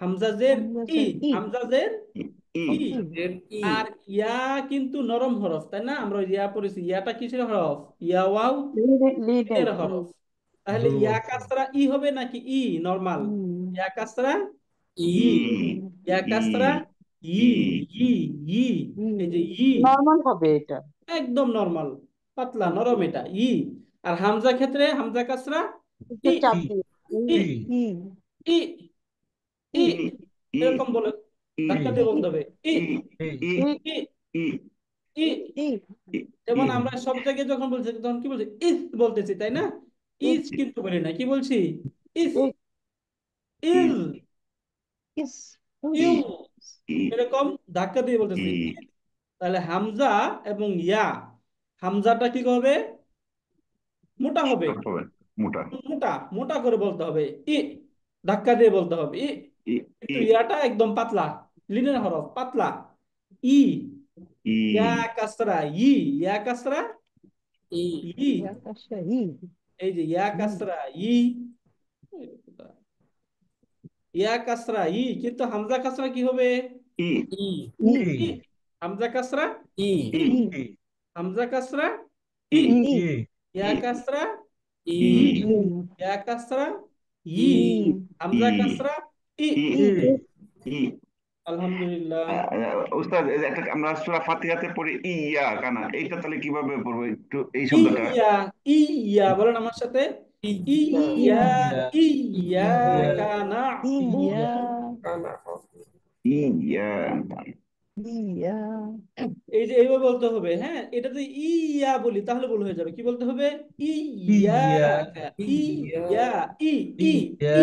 হামজাজের ই, হামজাজের ই, হামজাজের ই ই ই। এর ই আর ইয়া কিন্তু নরম হরফ, তাই না? আমরা ওই ইয়া পড়েছি, ইয়াটা কিসের হরফ? ইয়া ওয়াও লিডের, এর হরফ। তাহলে ইয়া কাসরা ই হবে নাকি ই নরমাল? ইয়া কাসরা ই ই, ই ইয়া ই কাসরা ই, ই ই, ই। এই যে ই নর্মাল হবে এটা। একদম নরমাল, পাতলা নরম, এটা ই। আর হামজা ক্ষেত্রে হামজা কাসরা একটু ই, চাপ দিয়ে ই, ই ই, ই। ই ই এরকম বলে ই ধাক্কা দিয়ে বলতে হবে, ই, ই ই ই ই, ই ই। ই ই ই যেমন আমরা সব জায়গায় যখন বলছি তখন কি বলছি? ইস বলতেছি, তাই না? ই ইস কিন্তু বলি না, কি বলছি? ইস, ই ইজ, ইস ই ইউ। ই এরকম ধাক্কা দিয়ে বলতেছি। ই তাহলে হামজা এবং ইয়া, হামজাটা কি হবে? মোটা হবে, হবে মোটা। মোটা মোটা করে বলতে হবে, ই। ধাক্কা দিয়ে বলতে হবে, ই। ই কিন্তু ই ইয়াটা একদম পাতলা, লিনের হরফ, পাতলা, ই। ই ইয়া কাসরা ই, ইয়া কাসরা ই ই। আকাশে ই এই যে ইয়া ই কাসরা ই, ইয়া কাসরা ই, কিন্তু হামজা কাসরা কি হবে? ই ই ই ই। হামজা কাসরা ই ই, ই ই হামজা কাসরা ই, ই ই ইয়া ই কাসরা ই ই, ই ইয়া কাসরা ই, ই হামজা কাসরা ই। ই ই ই আলহামদুলিল্লাহ। উস্তাদ, এই যে একটা আমরা সূরা ফাতিহাতে পড়ি ইয়া কানা, এইটা তাহলে কিভাবে পড়বো একটু এই শব্দটা? ইয়া, ইয়া বলেন আমার সাথে, ইয়া ইয়া, ইয়া ইয়া কানা ইয়া কানা ইয়া ইয়া এই যে এইভাবে বলতে হবে। হ্যাঁ, এটা যদি ইয়া বলি তাহলে ভুল হয়ে যাবে। কি বলতে হবে? ইয়াকা, ইয়া ইয়া, ই, ই, ই ই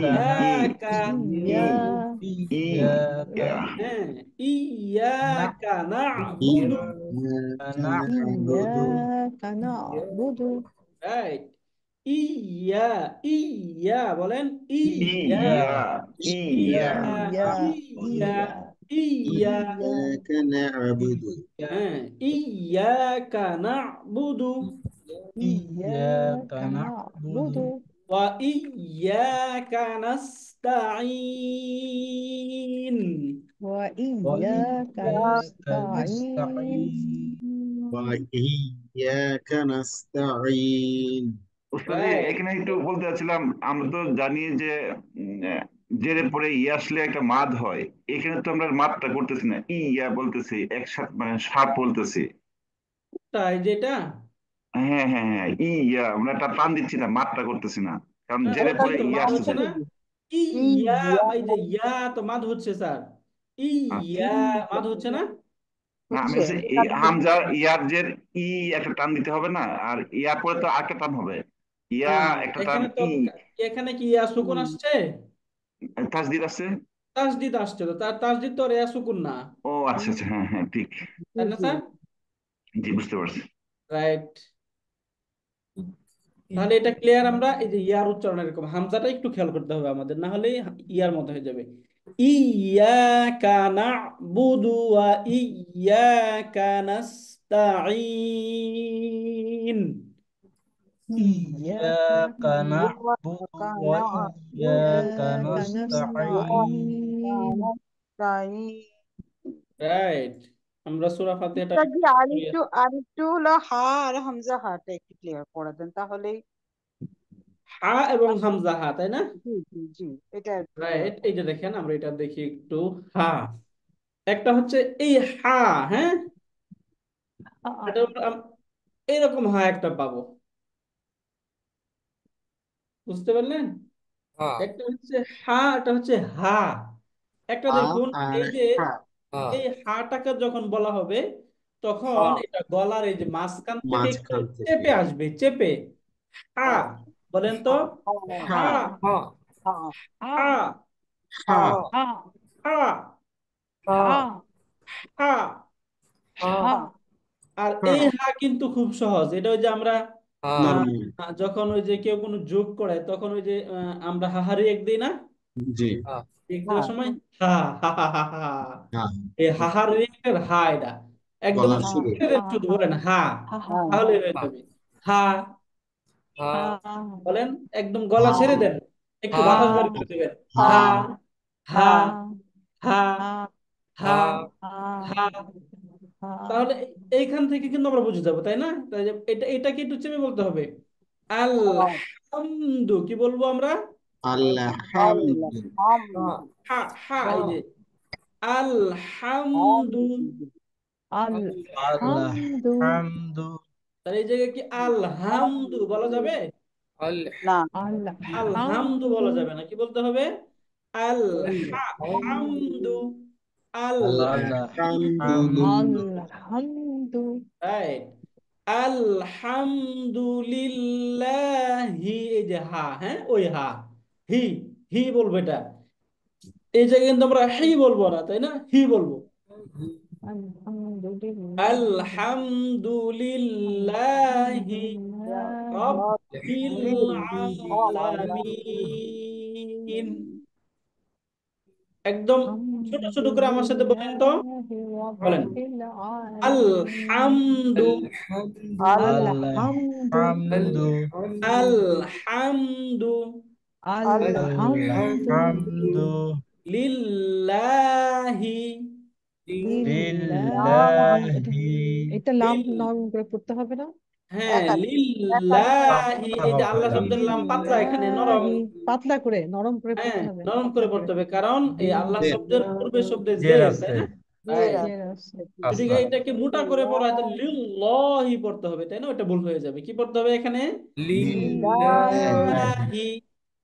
ইয়াকা। ই ইয়া ই ইয়া হ্যাঁ, ইয়াকা ইয়া না'বুদু। نعبد ইয়াকা না'বুদু রাইট। ইয়া, ইয়া বলেন, ইয়া, ইয়া ইয়া, ইয়া ইয়া ইয়া, ইয়া ইয়া। ইয়া إياك نعبد হ্যাঁ, ইয়াকা না'বুদু ইয়াকা না'বুদু ওয়া ইয়াকা নাস্তাঈন। ওয়া ইয়াকা নাস্তাঈন وإياك نستعين উস্তাদ জি, রাইট। এখানে একটু বলতে চাচ্ছিলাম, আমরা তো জানি যে জেরের পরে ইয়া আসলে একটা মাদ হয়। এখানে তো আমরা মাদটা করতেছি না, ইয়া বলতেছি একসাথে, মানে সাপ বলতেছি। তাই যেটা, হ্যাঁ হ্যাঁ হ্যাঁ, ইয়া আমরা একটা টান দিচ্ছি না, মাদটা করতেছি না, কারণ হ্যাঁ জেরের ওটাই পরে তো ইয়া মাদ হচ্ছে আসতেছে। না। ইয়া, ইয়া এই যে ইয়া তো মাদ হচ্ছে স্যার, আচ্ছা, ইয়া মাদ হচ্ছে না। না আমি হচ্ছে বলছি হামজা ইয়ার জের ই একটা টান দিতে হবে না, আর ইয়া পরে তো আরেকটা টান হবে, ইয়া হ্যাঁ, একটা টান এখানে তো, ই। এখানে কি ইয়া সুকুন হুম, আসছে? তাসদিদ আছে। তাসদিদ আসছে, তো তার তাসদিদ তো আর ইয়া সুকুন না, ও আচ্ছা আচ্ছা, হ্যাঁ হ্যাঁ ঠিক। জি তাই না জি স্যার? জি বুঝতে পারছি। রাইট। তাহলে এটা ক্লিয়ার। আমরা এই যে ইয়ার উচ্চারণ এরকম, হামজাটা একটু খেয়াল করতে হবে আমাদের, না হলে ইয়ার মতো হয়ে যাবে। ইয়াকা না'বুদু ওয়া ইয়াকা নাস্তাঈন। إياك نعبد وإياك نستعين রাইট। আমরা সূরা ফাতিহাটা যদি আরেকটু আরেকটু হলো হা আর হামজা হাটা একটু ক্লিয়ার করে দেন তাহলেই। হা এবং হামজা হা, তাই না? জি জি জি, এটা একটু ক্লিয়ার রাইট। এই করে যে দেখেন, আমরা এটা দেখি একটু। হা, একটা হচ্ছে এই হা, হ্যাঁ, এটা হলো এইরকম হা একটা পাবো, বুঝতে পারলেন? হা একটা হচ্ছে হা, একটা হচ্ছে হা। একটা আ দেখুন, আর এই যে হা হা এই হাটাকে যখন বলা হবে তখন হ্যাঁ এটা গলার এই যে মাঝখান থেকে একটু মাঝখান থেকে চেপে আসবে, চেপে। হা হ্যাঁ বলেন তো, হা হা, হা হ্যাঁ হা, হা হ্যাঁ হা, হা হ্যাঁ হা। হা হ্যাঁ আর হা এই হা কিন্তু খুব সহজ, এটা ওই যে আমরা হা নরম। যখন ওই যে কেউ কোনো যোগ করে তখন ওই যে আমরা হাহারি এক দিই না, জি। হা এক দেওয়ার সময় হা হা হা হা হা, হ্যাঁ, এই হাহার রিয়েক্টের হা এটা একদম গলার সুরে। শুধু বলেন হা, তাহলে হয়ে হা যাবে হা। হা বলেন একদম হা গলা ছেড়ে দেন, একটু হা বাতাস বের করে দিবেন। হা হা হা হা হা হা হা। তাহলে এইখান থেকে কিন্তু আমরা বুঝে যাবো, তাই না? তাই যে এটাকে একটু চেপে বলতে হবে। আলহামদু কি বলবো আমরা? আলহামদু। হা হা হা, এই যে আলহামদু। আলহামদু তাহলে এই জায়গায় কি আলহামদু বলা যাবে? আল আলহামদু বলা যাবে না, কি বলতে হবে? আলহামদু। আলহামদুলিল্লাহ। রাইট। আলহামদুলিল্লাহি, এই যে হা, হ্যাঁ ওই হা, হি, হি বলবো এটা। এই জায়গায় কিন্তু আমরা হি বলবো না, তাই না? হি বলবো। আলহামদুলিল্লাহি রাব্বিল আলামিন। একদম ছোট ছোট করে আমার সাথে বলেন তো, বলেন আলহামদু, আলহামদু আলহামদু আলহামদু লিল্লাহি, লিল্লাহি হ্যাঁ লিল্লাহি। এই যে আল্লাহ শব্দের লাম পাতলা, এখানে নরম। হ্যাঁ নরম করে পড়তে হবে, কারণ এই আল্লাহ জের। শব্দের পূর্বে শব্দে জের জের, তাই আছে না? Right. যদি আচ্ছা এটাকে মোটা করে পড়া হয় তাহলে লিল্লাহি পড়তে হবে, তাই না? ওটা ভুল হয়ে যাবে। কি পড়তে হবে এখানে? লিল্লাহি লিল্লাহি,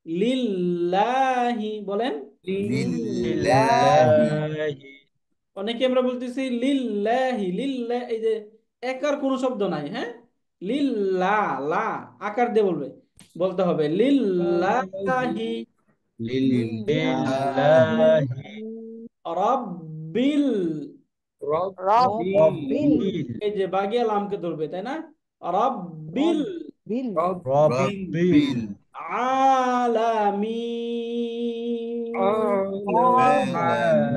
লিল্লাহি বলেন। লিল্লাহি লিল্লাহি অনেকে আমরা বলতেছি লিল্লাহি, লিল্লাহ, এই যে একার কোনো শব্দ নাই, হ্যাঁ লিল্লা, লা আকার দিয়ে বলবে, বলতে হবে লিল্লাহি লিল্লাহি লিল্লাহি রাব্বিল, রাব্বিল রব্বিল এই যে বাগিয়া লামকে ধরবে, তাই না? রাব্বিল রব্বিল আলামিন।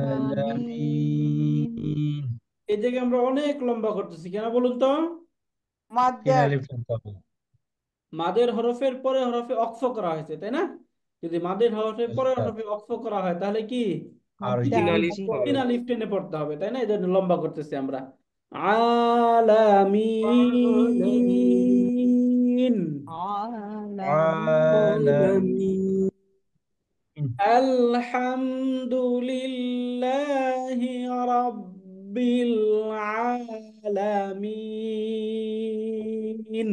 আলামিন এই জায়গায় আমরা অনেক লম্বা করতেছি কেন বলুন তো? তিন আলিফ টানতে হবে মাদের হরফের পরে হরফে অক্ফ করা হয়েছে, তাই না? যদি মাদের হরফের পরে আচ্ছা হরফে অক্ফ করা হয় তাহলে কি আর জি তিন আলিফ হবে। তিন আলিফ টেনে পড়তে হবে, তাই না? এই জন্য লম্বা করতেছি আমরা। আলামিন, আলামিন আলহামদুলিল্লাহি রাব্বিল আলামিন।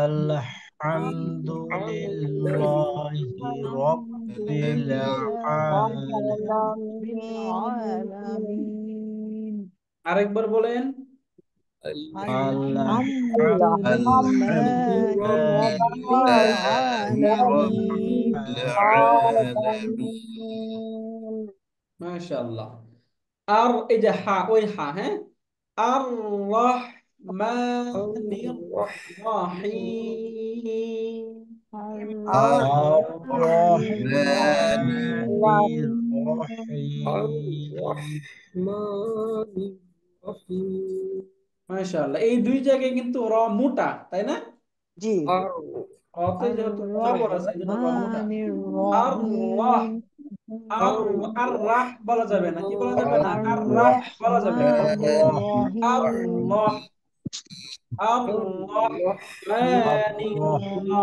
আলহামদুলিল্লাহি রব্বিল আরেকবার বলেন। মাশাআল্লাহ। আর এই যে হা, ওই হা, হ্যাঁ আর রহমানির রহিম। আর-রহমানির রহিম আর-রহমানির রহিম। মাশাআল্লাহ, এই দুই জায়গায় কিন্তু র মোটা, তাই না? আর রতে যেহেতু জবর আছে এই জন্য র মোটা। আর রাহ, আর আর আর রাহ বলা যাবে না, কি বলা যাবে না? আর রাহ বলা যাবে না। আর রাহ, আর রহমানির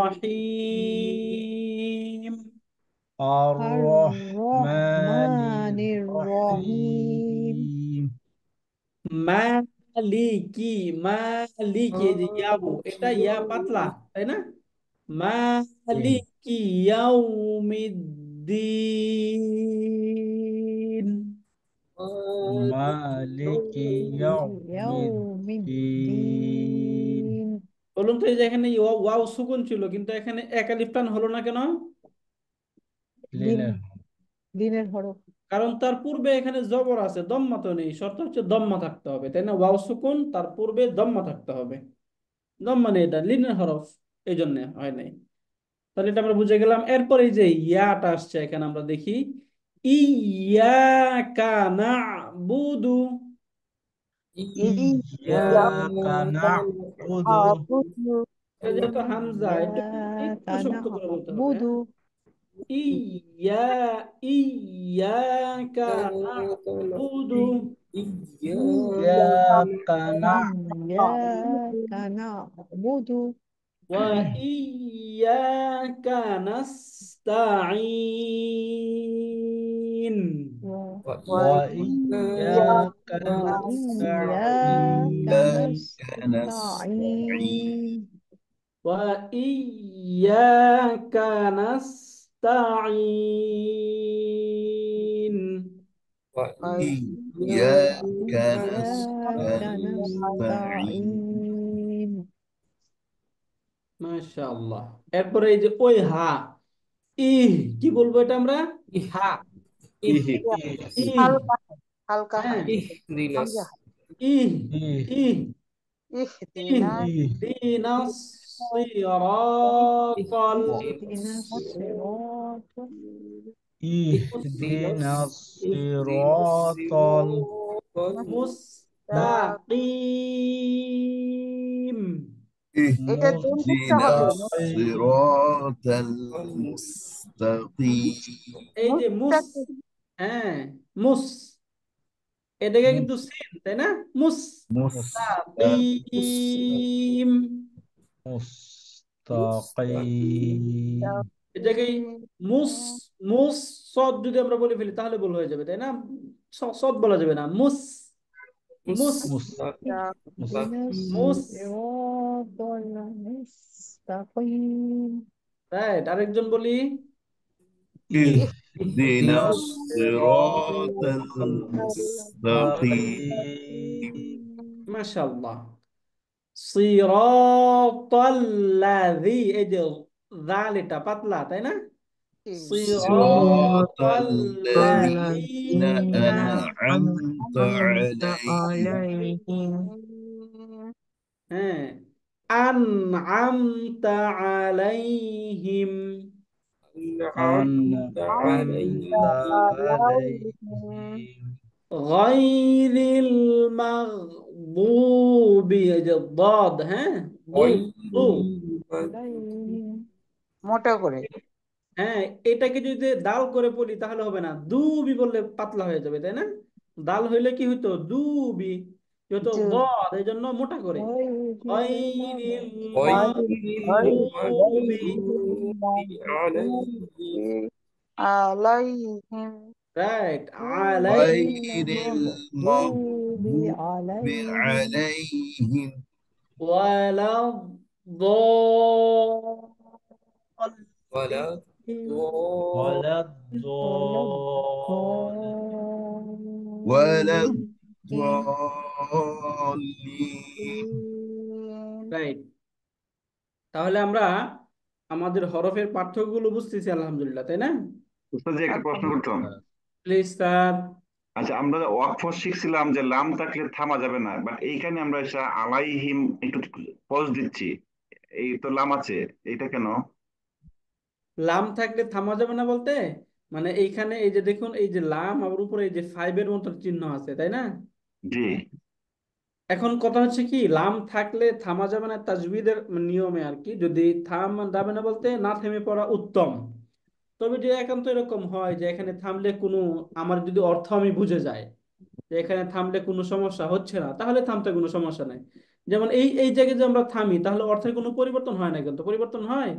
রহিম। আর-রহমানির রহিম মালিকি, মালিকি, এই যে ইয়াবু, এটা ইয়া পাতলা, তাই না? মালিকি ইয়াউমিদ্দিন। মালিকি ইয়াউমিদ্দিন বলুন তো, এই যে এখানে ওয়াও সুকুন ছিল কিন্তু এখানে এক আলিফ টান হলো না কেন? লিনের কারণ তার পূর্বে এখানে জবর আছে, দম্মা তো নেই। শর্ত হচ্ছে দম্মা থাকতে হবে, তাই না? ওয়াও সুকুন, তার পূর্বে দম্মা থাকতে হবে। দম মানে এটা লিনের হরফ, এই জন্য হয় নাই। তাহলে এটা আমরা বুঝে গেলাম। এরপর এই যে ইয়াটা আসছে এখানে আমরা দেখি ইয়াকা না'বুদু। إياك نعبد এটা যেহেতু হামজা এটা একটু إياك শক্ত করে বলতে হবে, نعبد হ্যাঁ। ইয়া ইয়াকা إياك না'বুদু إياك إياك نعبد ওয়া ইয়াকা নাস্তাঈন। وإياك وإياك نستعين نستعين وإياك نستعين. وإياك وإياك نستعين نستعين মাশাআল্লাহ। এরপরে এই যে ওই হা, ইহ, কি বলবো এটা আমরা? হা, إه ইহ, হালকা হালকা হ্যাঁ, اهدنا হামজা ইহ, إيه ইহ, ইহদিনা إيه ইহদিনাস সিরাতাল اهدنا الصراط اهدنا اهدنا اهدنا الصراط الصراط মুস্তাকিম। এটা জোর দিতে اهدنا হবে المستقيم الصراط المستقيم এই যে মুস, মুস্তাকিম হ্যাঁ, মুস, এটাকে কিন্তু مس- সিন, তাই না? মুস مستقيم তাকিম, مستقيم এটাকে মুস, মুস সদ যদি আমরা বলে ফেলি তাহলে ভুল হয়ে যাবে, তাই না? সদ বলা যাবে না, মুস, মুস, مس مس اهدنا মুস, الصراط المستقيم রাইট। আরেকজন বলি, اهدنا اهدنا الصراط المستقيم المستقيم মাশাআল্লাহ। সিরাতাল্লাযী, এই যে জাল এটা পাতলা, তাই না? صراط الذين সিরাতাল্লাযীনা أنعمت عليهم হ্যাঁ, আনআমতা আলাইহিম أنعمت أنعمت عليهم عليهم গায়রিল মাগদুবি, এই যে দাদ, হ্যাঁ, দু, غير দু, المغضوب মোটা করে হ্যাঁ, এটাকে যদি দাল করে পড়ি তাহলে হবে না, দুবি বললে পাতলা হয়ে যাবে, তাই না? দাল হইলে কি হইতো? দুবি, কি হতো? যে দাদ, এই জন্য মোটা করে গায়রিল غير মাগদুবি, المغضوب عليهم আলাইহিম রাইট, غير المغضوب المغضوب عليهم عليهم ولا ولا الضالين. ولا ولا ولا الضالين الضالين রাইট। তাহলে আমরা আমাদের হরফের পার্থক্যগুলো বুঝতেছি আলহামদুলিল্লাহ, তাই না? উস্তাদ জি, একটা প্রশ্ন করতাম। Please sir. আচ্ছা, আমরা ওয়াকফ শিখছিলাম যে লাম থাকলে থামা যাবে না, বাট এইখানে আমরা এসে আলাইহিম একটু পজ দিচ্ছি, এই তো লাম আছে, এটা কেন? লাম থাকলে থামা যাবে না বলতে, মানে এইখানে এই যে দেখুন, এই যে লাম আবার উপরে এই যে ফাইভের মতো চিহ্ন আছে, তাই না? জি এখন কথা হচ্ছে কি, লাম থাকলে থামা যাবে না তাজবিদের নিয়মে আর কি, যদি থাম যাবে না বলতে না থেমে পড়া উত্তম। তবে যে একান্ত এরকম হয় যে এখানে থামলে কোনো, আমার যদি অর্থ আমি বুঝে যাই যে এখানে থামলে কোনো সমস্যা হচ্ছে না, তাহলে থামতে কোনো সমস্যা নাই। যেমন এই এই জায়গায় যে আমরা থামি তাহলে অর্থের কোনো পরিবর্তন হয় না, কিন্তু পরিবর্তন হয়।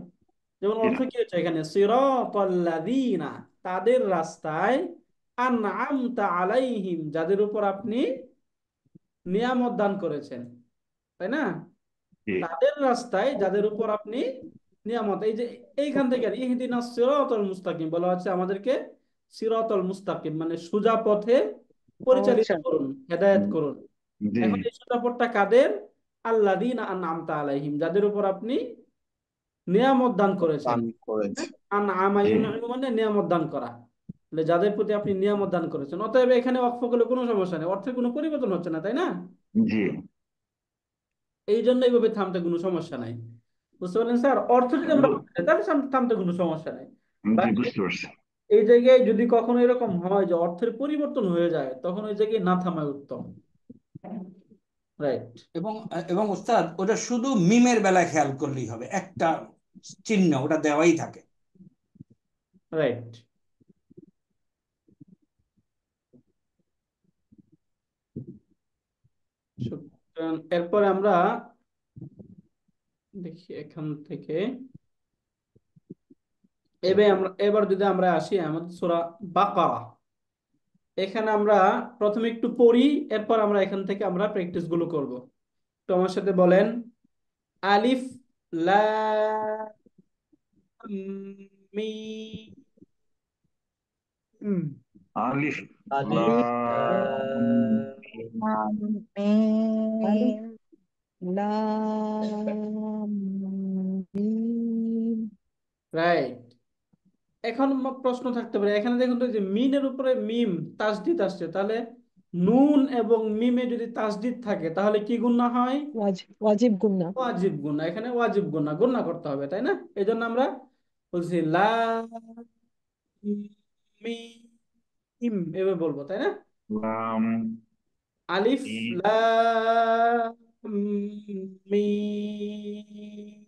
যেমন জি অর্থ না, কি হচ্ছে এখানে, সিরাতাল্লাযীনা, তাদের রাস্তায়, আনআমতা আলাইহিম, যাদের উপর আপনি নিয়ামত দান করেছেন, তাই না? জি তাদের রাস্তায় যাদের উপর আপনি নিয়ামত, এই যে এইখান থেকে ইহদিনাস সিরাতাল মুস্তাকিম বলা হচ্ছে আমাদেরকে, সিরাতাল মুস্তাকিম মানে সোজা পথে পরিচালিত আচ্ছা করুন, হেদায়েত করুন। জি এখন এই সোজা পথটা কাদের? আল্লাযীনা আনআমতা আলাইহিম, যাদের উপর আপনি নিয়ামত দান করেছেন। দান করেছে। আনআমা জি ইউনআমু মানে নিয়ামত দান করা, তাহলে যাদের প্রতি আপনি নিয়ামত দান করেছেন, অতএব এখানে ওয়াকফ করলে কোনো সমস্যা নেই, অর্থের কোনো পরিবর্তন হচ্ছে না, তাই না? জি এই জন্য এইভাবে থামতে কোনো সমস্যা নাই। বুঝতে পারলেন স্যার? অর্থ যদি আমরা বলতে চাই, তাহলে থামতে কোনো সমস্যা নাই। জি, বাট বুঝতে পারছি। এই জায়গায় যদি কখনো এরকম হয় যে অর্থের পরিবর্তন হয়ে যায়, তখন ওই জায়গায় না থামাই উত্তম। রাইট। এবং এবং ওস্তাদ ওটা শুধু মিমের বেলায় খেয়াল করলেই হবে, একটা চিহ্ন ওটা দেওয়াই থাকে। রাইট। এরপরে আমরা দেখি এখান থেকে, এবার যদি আমরা আসি আমাদের সূরা বাকারা, এখানে আমরা প্রথমে একটু পড়ি, এরপর আমরা এখান থেকে আমরা প্র্যাকটিস গুলো করব। তো আমার সাথে বলেন, আলিফ লাম মিম। আলিফ আলিফ আলিফ লাম মিম। আলিফ মিম লাম মিম। রাইট। এখন প্রশ্ন থাকতে পারে, এখানে দেখুন তো যে মিনের উপরে মিম তাসদিদ আসছে, তাহলে নুন এবং মিমে যদি তাসদিদ থাকে তাহলে কি গুণা হয়? ওয়াজিব গুন্না। ওয়াজিব গুণা। এখানে ওয়াজিব গুণা গুণা করতে হবে, তাই না? এই জন্য আমরা বলছি লাম মিম, এভাবে বলবো, তাই না? লাম আলিফ মিম। লাম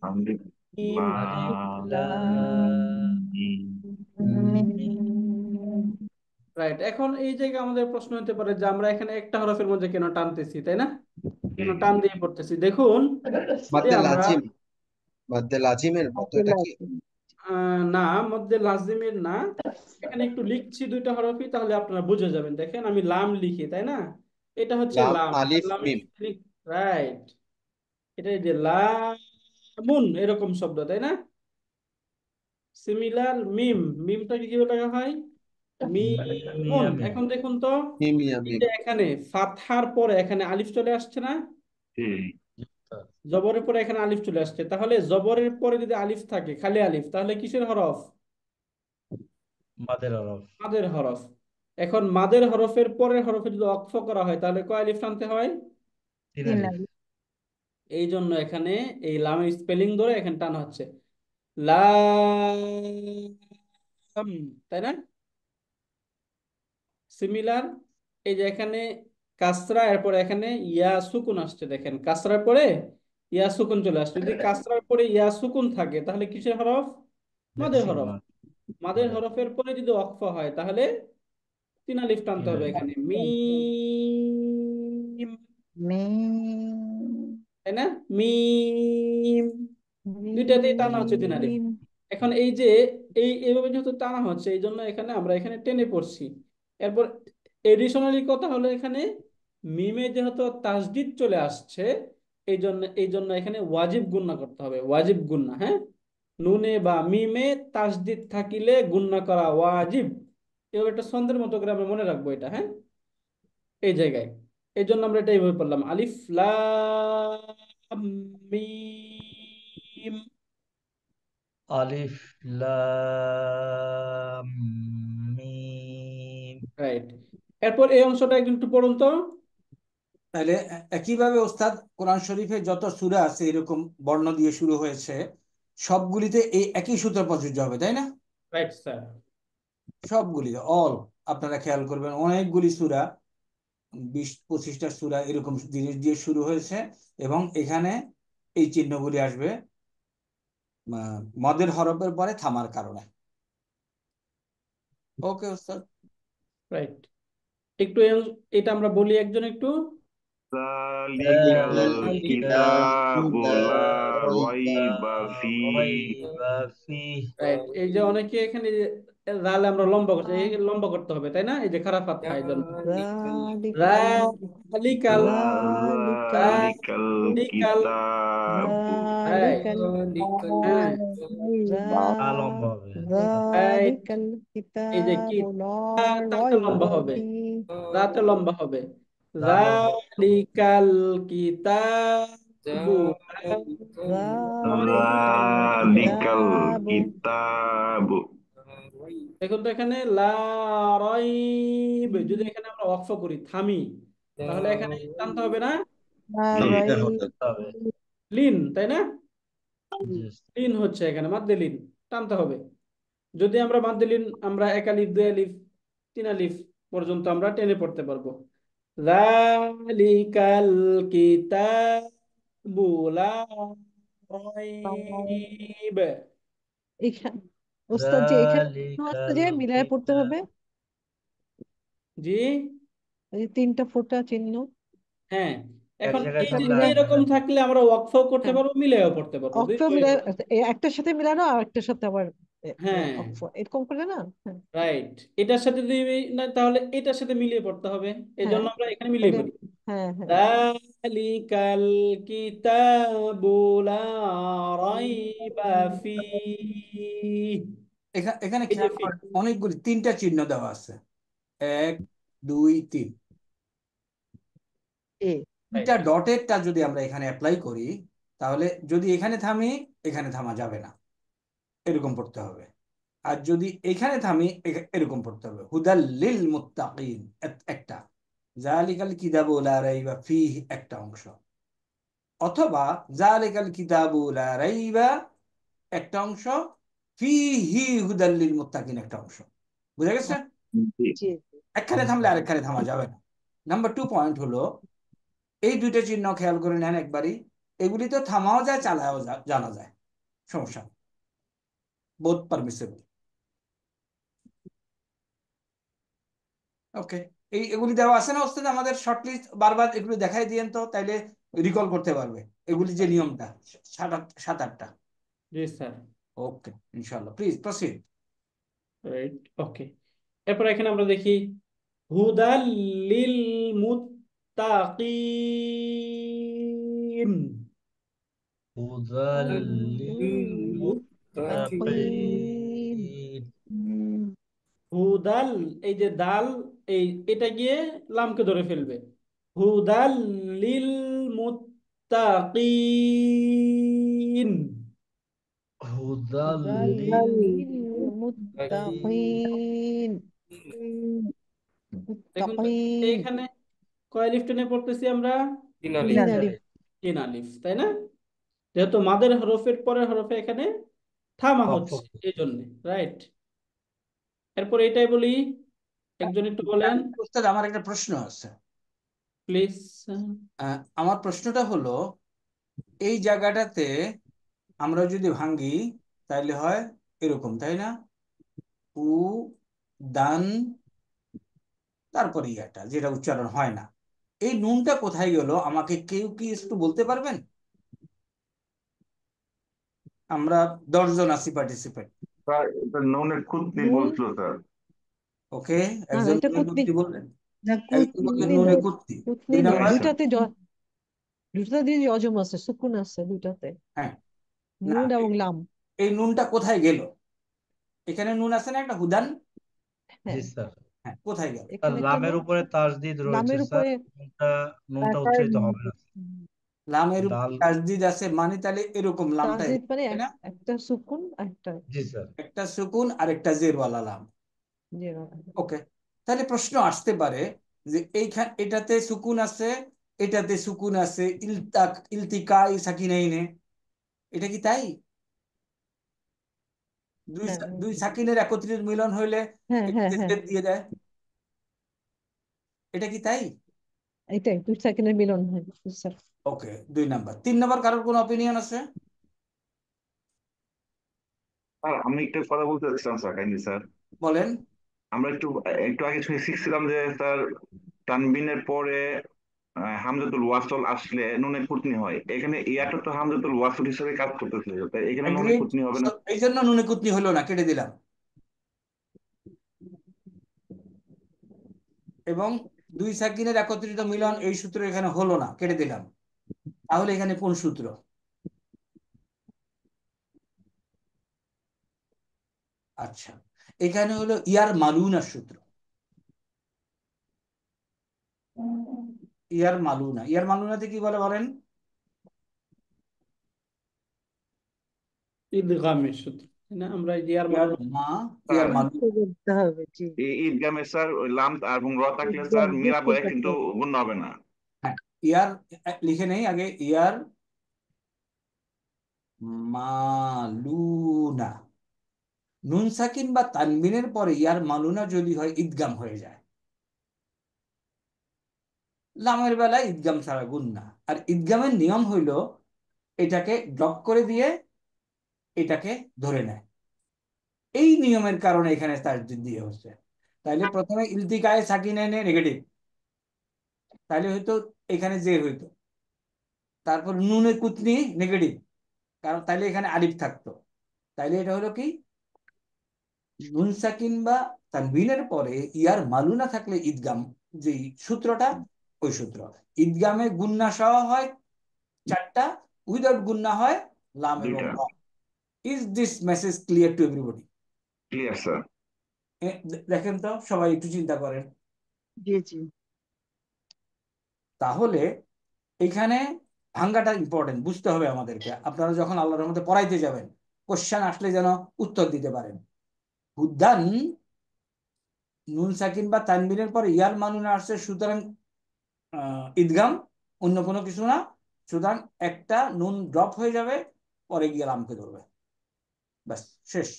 আলিফ মিম। আলিফ লাম লাম মিম। মিম। রাইট। এখন এই জায়গায় আমাদের প্রশ্ন হতে পারে যে আমরা এখানে একটা হরফের মধ্যে কেন টানতেছি, তাই না? কেন টান দিয়ে পড়তেছি? দেখুন, যদি মাদ্দে আমরা লাজিম, মাদ্দে লাজিমের মতো এটা কি? না, মধ্যে লাজিমের না, এখানে একটু লিখছি দুইটা হরফই, তাহলে আপনারা বুঝে যাবেন। দেখেন আমি লাম লিখি, তাই না? এটা হচ্ছে লাম লাম, আলিফ লামের মিম। স্পেলিং। রাইট। এটা এই যে লামুন এরকম শব্দ, তাই না? সিমিলার মিম, মিমটাকে কিভাবে লেখা হয়? মিমুন। মিয়া মিম। এখন দেখুন তো, মিম ইয়া এই মিম। যে এখানে ফাতহার পরে এখানে আলিফ চলে আসছে না? জি। জবরের পরে এখানে আলিফ চলে আসছে, তাহলে জবরের পরে যদি আলিফ থাকে, খালি আলিফ, তাহলে কিসের হরফ? মাদের হরফ। মাদের হরফ। এখন মাদের হরফের পরের হরফে যদি ওয়াকফ করা হয়, তাহলে কয় আলিফ টানতে হয়? 3 তিন আলিফ। আলিফ। এই জন্য এখানে এই লামের স্পেলিং ধরে এখানে টানা হচ্ছে লাম, তাই না? সিমিলার, এই যে এখানে কাসরা, এরপর এখানে ইয়া সুকুন আসছে, দেখেন কাসরার পরে ইয়া সুকুন চলে আসছে। যদি কাসরার পরে ইয়া সুকুন থাকে, তাহলে কিসের হরফ? মাদের বেসিক হরফ। মাদ। মাদের মাদের হরফের পরে যদি ওয়াকফ হয়, তাহলে তিন আলিফ টানতে 3 হবে আলিফ। এখানে, মিম, মিম তাই না? মিম, দুইটাতেই টানা হচ্ছে তিন আলিফ। মিম। এখন এই যে এইভাবে যেহেতু টানা হচ্ছে, এই জন্য এখানে আমরা এখানে টেনে পড়ছি। এরপর এডিশনালি কথা হলো, এখানে মিমে যেহেতু তাসদিদ চলে আসছে, এই জন্য এখানে ওয়াজিব গুণনা করতে হবে, ওয়াজিব গুণনা। হ্যাঁ, নুনে বা মিমে তাসদিদ থাকিলে গুণনা করা ওয়াজিব। এভাবে একটা ছন্দের মতো করে আমরা মনে রাখবো এটা। হ্যাঁ, এই জায়গায় এই জন্য আমরা এটা এইভাবে পড়লাম, আলিফ লাম মিম। আলিফ লাম মিম। রাইট। এরপর এই অংশটা একটু পড়ুন তো। তাহলে একইভাবে ওস্তাদ কোরআন শরীফে যত সূরা আছে এরকম বর্ণ দিয়ে শুরু হয়েছে, সবগুলিতে এই একই সূত্র প্রযোজ্য হবে, তাই না? Right sir. সবগুলিতে অল, আপনারা খেয়াল করবেন অনেকগুলি সূরা, 20-25টা সূরা এরকম জিনিস দিয়ে শুরু হয়েছে, এবং এখানে এই চিহ্নগুলি আসবে মদের হরফের পরে থামার কারণে। ওকে ওস্তাদ। রাইট। একটু এটা আমরা বলি একজন একটু। যালিকাল যালিকাল কিতাবু লা কিতাবু লা রাইবা ফীহ। রাইবা ফীহ। রাইট। এই যে অনেকে এখানে রালে আমরা লম্বা করছি, এই লম্বা করতে হবে, তাই না? এই যে খারাপ হাত খায়, এই জন্য যালিকাল রালিকাল, যালিকাল যালিকাল রালিকাল। রাইট। যালিকাল হ্যাঁ, তা লম্বা হবে। রাইট। যালিকাল এই যে কি, কিতাবু লা তাতে লম্বা রাইবা হবে, ফীহ। রাতে লম্বা হবে। তা লম্বা হবে। রালিকাল কিতাবু লা যালিকাল যালিকাল কিতাবু। কিতাবু। দেখুন তো, এখানে লা রাইব, যদি এখানে আমরা ওয়াকফ করি, থামি, তাহলে এখানে টানতে হবে না? লিন এটা হতে করতে হবে। লিন, তাই না? জি লিন হচ্ছে এখানে মাদ্দে লিন, টানতে হবে। যদি আমরা মাদ্দে লিন আমরা এক আলিফ, দুই আলিফ, তিন আলিফ পর্যন্ত আমরা টেনে পড়তে পারবো। যালিকাল কিতাবু লা রাইব। এখানে ওস্তাদ যে এখানে আছে যালিকাল যে মিলায় পড়তে কিতাব। হবে, জি, এই যে 3টা ফোঁটা চিহ্ন, হ্যাঁ। এক এখন জায়গায় এই এটা যে থাকলে আর এক মিলায়, এইরকম জায়গায় থাকবে। থাকলে আমরা ওয়াকফও করতে হ্যাঁ পারবো, মিলাইও পড়তে পারবো, অক্ষ দুইটাই মিলায়, হবে। একটার সাথে মিলানো আর একটার সাথে আবার হ্যাঁ, অক্ষ, এরকম করে না? হ্যাঁ রাইট। এটার সাথে যদি না, তাহলে এটার সাথে মিলিয়ে পড়তে হবে, এই হ্যাঁ জন্য আমরা এখানে মিলিয়ে তাহলে পড়ি। হ্যাঁ হ্যাঁ যালিকাল কিতাবু লা রাইবা ফীহ। এখানে এই যে খেয়াল ফি, করেন অনেকগুলি 3টা চিহ্ন দেওয়া আছে, 1 2 3। এ 3টা ডটেরটা যদি আমরা এখানে অ্যাপ্লাই করি, তাহলে যদি এখানে থামি, এখানে থামা যাবে না, এরকম পড়তে হবে। আর যদি এখানে থামি, এরকম পড়তে হবে। হুদাল লিল মুত্তাকিন একটা, জালিকাল কিতাবু লা রাইবা ফীহি একটা অংশ, অথবা জালিকাল কিতাবু লা রাইবা একটা অংশ, ফীহি হুদাল লিল মুত্তাকিন একটা অংশ। বুঝা গেছে? জি। জি একখানে থামলে আরেকখানে থামা যাবে না। নাম্বার 2 পয়েন্ট হলো, এই দুইটা চিহ্ন খেয়াল করে নেন একবারই, এগুলি তো থামাও যায়, চালাও জানা যায়, সমস্যা নেই, বোথ পারমিসেবল। ওকে, এগুলি দেওয়া আছে না ওস্তাদ আমাদের শর্ট লিস্ট, বারবার এগুলি দেখাই দিয়েন তো, তাইলে রিকল করতে পারবে এগুলি যে নিয়মটা, 7-8টা। জি স্যার, ওকে, ইনশাআল্লাহ, প্লিজ প্রসিড। রাইট, ওকে। এরপর এখানে আমরা দেখি হুদাল লিল মুত্তাকিন। হুদাল লিল মুত্তাকিন। মুত্তাকিন। হুদাল, এই যে দাল, এই এটা গিয়ে লামকে ধরে ফেলবে। হুদাল লিল মুত্তাকিন। হুদাল লিল লিল মুত্তাকিন। মুত্তাকিন, দেখুন তো মুত্তাকিন এখানে কয় আলিফ টেনে পড়তেছি আমরা? তিন 3 আলিফ। আলিফ। তিন আলিফ, তাই না? যেহেতু মাদের হরফের পরের হরফে এখানে থামা হচ্ছে, এই জন্য, রাইট। এরপর এটাই বলি, একজন একটু বলেন ওস্তাদ আমার একটা প্রশ্ন আছে। প্লিজ। আমার প্রশ্নটা হলো, এই জায়গাটাতে আমরা যদি ভাঙ্গি তাহলে হয় এরকম, তাই না? উ দান, তারপরে ইয়াটা যেটা উচ্চারণ হয় না, এই নুনটা কোথায় গেল আমাকে কেউ কি একটু বলতে পারবেন? আমরা 10 জন আছি পার্টিসিপেন্ট। স্যার এটা নুনের খুঁতনি নুন, বলছিল স্যার। ওকে, না একজন এটা নুনে কুতনি, কুত্তি বললেন, না একজন বললেন কুতনি নুনে নয়, কুত্তি। কুতনি 2 নয়, নাম্বার। আচ্ছা, দুটাতে দিয়ে অজম আছে, সুকুন আছে দুটাতে, হ্যাঁ, না, নুন এবং লাম। এই নুনটা কোথায় গেল? এখানে নুন আছে না একটা, হুদান, জি হ্যাঁ স্যার। হ্যাঁ, কোথায় গেল? স্যার এখানে একটা লামের নুন, উপরে তাসদিদ রয়েছে লামের স্যার, উপরে নুনটা উচ্চারিত হবে না। লামের উপর দাল। তাসদিদ আছে মানে তাহলে এরকম লামটা তাজদিদ মানে তাই না? একটা সুকুন একটা জি স্যার। একটা সুকুন আর একটা জেরওয়ালা লাম। জের। ওকে, তাহলে প্রশ্ন আসতে পারে যে এইখান এটাতে সুকুন আছে, এটাতে সুকুন আছে, ইলতিকাই সাকিনাইনে, এটা কি তাই? হ্যাঁ দুই সাকিনের একত্রিত মিলন হইলে হ্যাঁ হ্যাঁ এটাতে হ্যাঁ জের দিয়ে দেয়, এটা কি তাই? এটাই 2 সেকেন্ডের মিলন হয় স্যার। ওকে, 2 নাম্বার। 3 নাম্বার কারোর কোনো অপিনিয়ন আছে? স্যার আমি একটা কথা বলতে চাচ্ছিলাম স্যার, কাইন্ডলি স্যার। বলেন। আমরা একটু একটু আগে শিখছিলাম যে স্যার তানবিনের পরে হামজাতুল ওয়াসল আসলে নুনের কুটনি হয়, এখানে ইয়াটা তো হামজাতুল ওয়াসল হিসেবে কাজ করতেছে, তাই এখানে নুনের এগ্রিড, কুটনি হবে না? এই জন্য নুনে কুতনি হলো না, কেটে দিলাম। এবং 2 সাকিনের একত্রিত মিলন, এই সূত্র এখানে হলো না, কেটে দিলাম। তাহলে এখানে কোন সূত্র? আচ্ছা, এখানে হলো ইয়ার মালুনার সূত্র। ইয়ার মালুনা, ইয়ার মালুনাতে কি বলে বলেন? ঈদগামের সূত্র, তাই না? আমরা এই যে আর ইয়ার মালুম। মা, ইয়ার স্যার যুক্ত মালুনা। করতে হবে, জি। এই ঈদগামে স্যার ওই লাম এবং র থাকলে যুক্ত স্যার মিলাপ হয়ে করতে কিন্তু হবে। গুণ হবে না। হ্যাঁ, ইয়ার লিখে নেই আগে, ইয়ার মালুনা। নুন সাকিন বা তানবিনের পরে ইয়ার মালুনা যদি হয় ইদগাম হয়ে যায়। লামের বেলায় ইদগাম ছাড়া গুন্না। আর ইদগামের নিয়ম হইল এটাকে ড্রপ করে দিয়ে এটাকে ধরে নেয়। এই নিয়মের কারণে এখানে তাসদিদ দিয়ে হচ্ছে। তাইলে প্রথমে ইলতিকায়ে সাকিনাইনে নেগেটিভ, তাইলে হয়তো এখানে জের হইতো। তারপর নুনে কুতনি নেগেটিভ, কারণ তাইলে এখানে আলিফ থাকতো। তাইলে এটা হলো কি, নুন সাকিন বা তানবিনের পরে ইয়ার মালুনা থাকলে ইদগাম, যে সূত্রটা, ওই সূত্র। ইদগামে গুন্না সহ হয় 4টা, উইদাউট গুন্না হয় লাম এবং 2টা। র। Is this message clear to everybody? Clear sir. দেখেন তো, সবাই একটু চিন্তা করেন। জি জি। তাহলে এখানে ভাঙ্গাটা ইম্পর্টেন্ট, বুঝতে হবে আমাদেরকে। আপনারা যখন আল্লাহর রহমতে পড়াইতে যাবেন, কোশ্চেন আসলে যেন উত্তর দিতে পারেন। হুদান, নুন সাকিন বা তানবিনের পরে ইয়ার মানুনা আসছে, সুতরাং ইদগাম, অন্য কোনো কিছু না। সুতরাং একটা নুন ড্রপ হয়ে যাবে, পরে গিয়ে লামকে ধরবে, ব্যাস শেষ।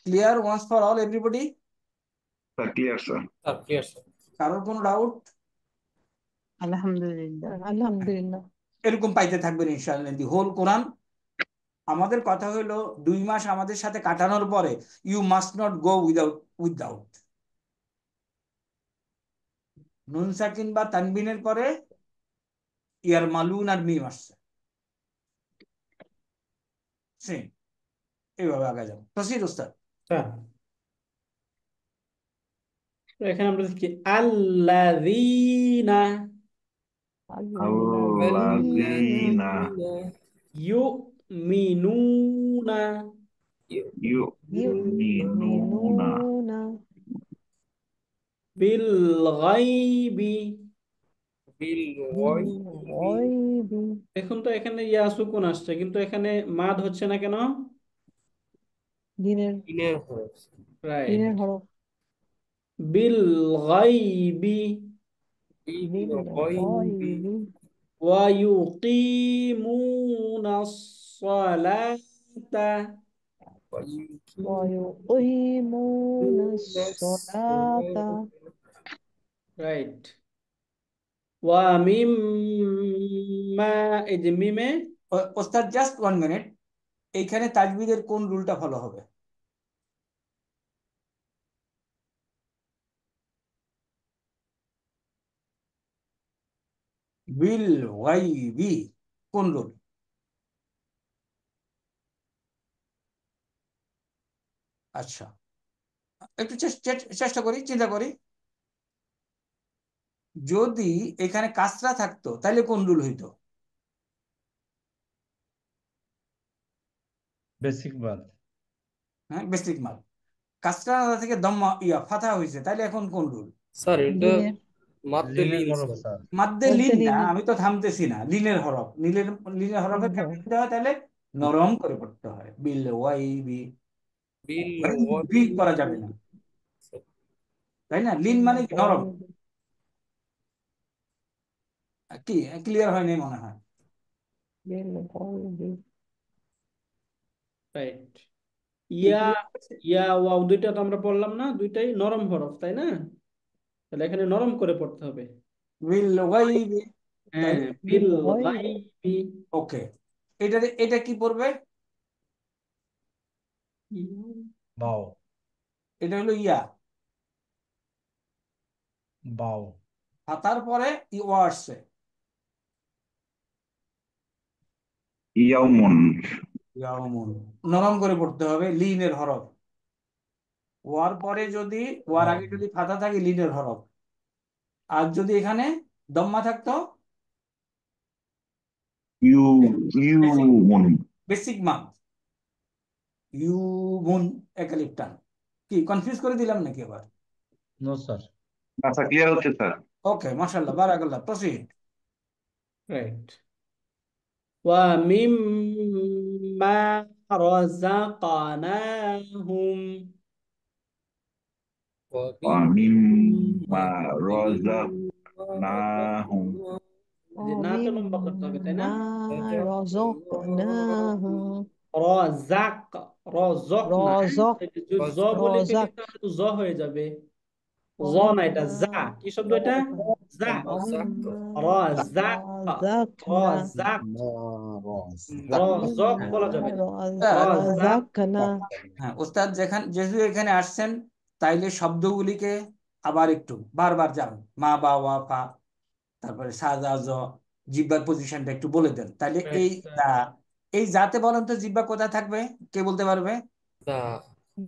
Clear once for all everybody? Sir clear sir. Clear sir. কারোর কোনো ডাউট? আলহামদুলিল্লাহ। আলহামদুলিল্লাহ। এরকম পাইতে থাকবেন ইনশাআল্লাহ দি হোল কোরআন। আমাদের কথা হলো 2 মাস আমাদের সাথে কাটানোর পরে you must not go without. নুন সাকিন বা তানবিনের পরে ইয়ার মালুন আর মিম আসছে, সেম। এইভাবে আগে যাও। তসির উস্তাদ। হ্যাঁ, তো এখানে আমরা দেখি আল্লাযীনা আল্লাযীনা ইউমিনুনা ইউমিনুনা ইউমিনুনা বিল গায়বি। বিল বিল-গায়বি। দেখুন তো এখানে ইয়া সুকুন আসছে, কিন্তু এখানে মাদ হচ্ছে না কেন? দিনের দিনের হরফ। রাইট। দিনের হরফ। বিল গায়বি বিল গায়বি বিল-গায়বি ওয়া ইউকিমুনাস সালাতা। ওয়া ওয়া ইউকিমুনা ইউকিমুনাস সালাতা সালাতা রাইট। ওয়া মিম্মা, এই যে মিমে ওস্তাদ জাস্ট 1 মিনিট, এইখানে তাজবিদের কোন রুলটা ফলো হবে? বিল গায়বি কোন রুল? আচ্ছা, একটু চেষ্টা করি, চিন্তা করি। যদি এখানে কাসরা থাকতো তাহলে কোন রুল হইতো? বেসিক বাদ। হ্যাঁ, বেসিক মাল। কাসরা থেকে দম্মা ফাথা হয়েছে, তাহলে এখন কোন রুল? স্যার এটা দিনের মাদ্দে লিনের লিন হরফ স্যার। স্যার। মাদ্দে মধ্যে লিন না, লিনের আমি তো থামতেছি না। লিনের হরফ, লিনের হরফের কেমন হরফ। দিতে হয়? তাহলে নরম করে পড়তে হয়। বিল ওয়াইবি, বিল বি করা গায়বি যাবে না, তাই না? লিন মানে কি? নরম। বিল-গায়বি কি ক্লিয়ার হয়নি মনে হয়? বিল-গায়বি। রাইট। কি ইয়া ক্লিয়ার? ইয়া ওয়াও দুইটা তো আমরা পড়লাম না, দুইটাই নরম হরফ, তাই না? তাহলে এখানে নরম করে পড়তে হবে। বিল ওয়াইবি, হ্যাঁ, তাইলে বিল বিল-গায়বি গায়বি। ওকে। এটা কি পড়বে? বাও। এটা হলো ইয়া, বাও। হাতার পরে ইয়া আসছে। ইয়াউমুন ইয়াউমুন, নরম করে পড়তে হবে, লিনের হরফ। ওয়ার পরে যদি, ওয়ার আগে যদি ফাতা থাকে, লিনের হরফ। আর যদি এখানে দম্মা থাকতো, ইউমুন। বেসিক মাদ, ইউমুন, একালিফ টান। কি কনফিউজ করে দিলাম নাকি আবার? No sir. আচ্ছা ক্লিয়ার হচ্ছে স্যার। ওকে, মাশাআল্লাহ, বারাকাল্লাহ, প্রসিড। রাইট। ওয়া মিম্মা রাযাকনাহুম। ওয়া ওয়া মিম্মা মিম্মা রাযাকনাহুম ওটাকে লম্বা করতে হবে, তাই না? মিম্মা রাযাকনাহুম রজাক, রজক না, হ্যাঁ? রাযাক এই যে যদি জ বলি ফেলি রাযাক তাহলে তো জ হয়ে যাবে। জ না, এটা যা। কি শব্দ এটা? যা। رزق রজাক, রাযাকনা রজাক, রজক মিম্মা বলা যাবে না। রজাক। রাযাকনা হ্যাঁ ওস্তাদ, যেহেতু এখানে আসছেন, তাইলে শব্দগুলিকে আবার একটু বারবার যাবেন, মা বা ওয়া ফা, তারপরে সাজা জ, জিহ্বার পজিশনটা একটু বলে দেন। তাইলে এই যা, এই জাতে বলেন তো জিহ্বা কোথায় থাকবে, কে বলতে পারবে? ذا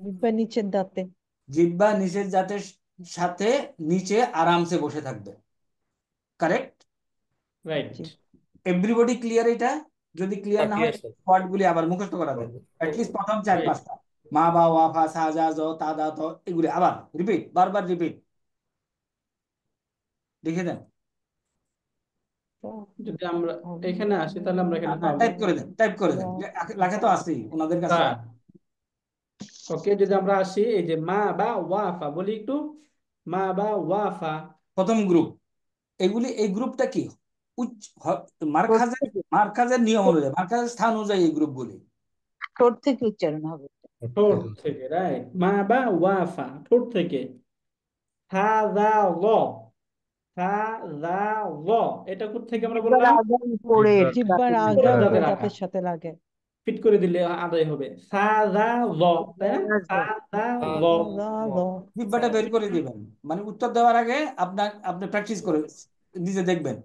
জিহ্বা নিচের দাঁতে জিহ্বা নিচের জাতের সাথে নিচে আরামসে বসে থাকবে, কারেক্ট? রাইট। জি এভরিবডি ক্লিয়ার এটা? যদি ক্লিয়ার না হয় clear sir ওয়ার্ডগুলি আবার মুখস্থ করা দেন, অ্যাটলিস্ট প্রথম 4-5টা, মা বা ওয়া ফা সাজা জ তা দা ত, এগুলি আবার রিপিট, বারবার রিপিট লিখে দেন। যদি আমরা এখানে আসি তাহলে আমরা এখানে পাবো টাইপ করে দেন, টাইপ করে দেন, লেখা তো আছেই ওনাদের কাছে। ওকে, যদি আমরা আসি এই যে মা বা ওয়াফা বলি একটু, মা বা ওয়াফা। প্রথম গ্রুপ, এগুলি, এই গ্রুপটা কি মারখাজের নিয়ম অনুযায়ী, মারখাজের স্থান অনুযায়ী এই গ্রুপগুলি ঠোঁট থেকে উচ্চারণ হবে। ঠোঁট থেকে, রাইট। মা বা ওয়াফা ঠোঁট থেকে। হাযা ল, হাযা ল, এটা কোথা থেকে আমরা জিহ্বার বললাম? আগা উপরে জিহ্বার দাঁতের আগা উপরের উপরে দাঁতের দাঁতের আঘাত। সাথে লাগে ফিট করে দিলে আদায় হবে। হাযা ল, তাই না? হাযা ল। জিহ্বাটা বের করে দিবেন, মানে উত্তর দেওয়ার আগে আপনি প্র্যাকটিস করে নিজে দেখবেন,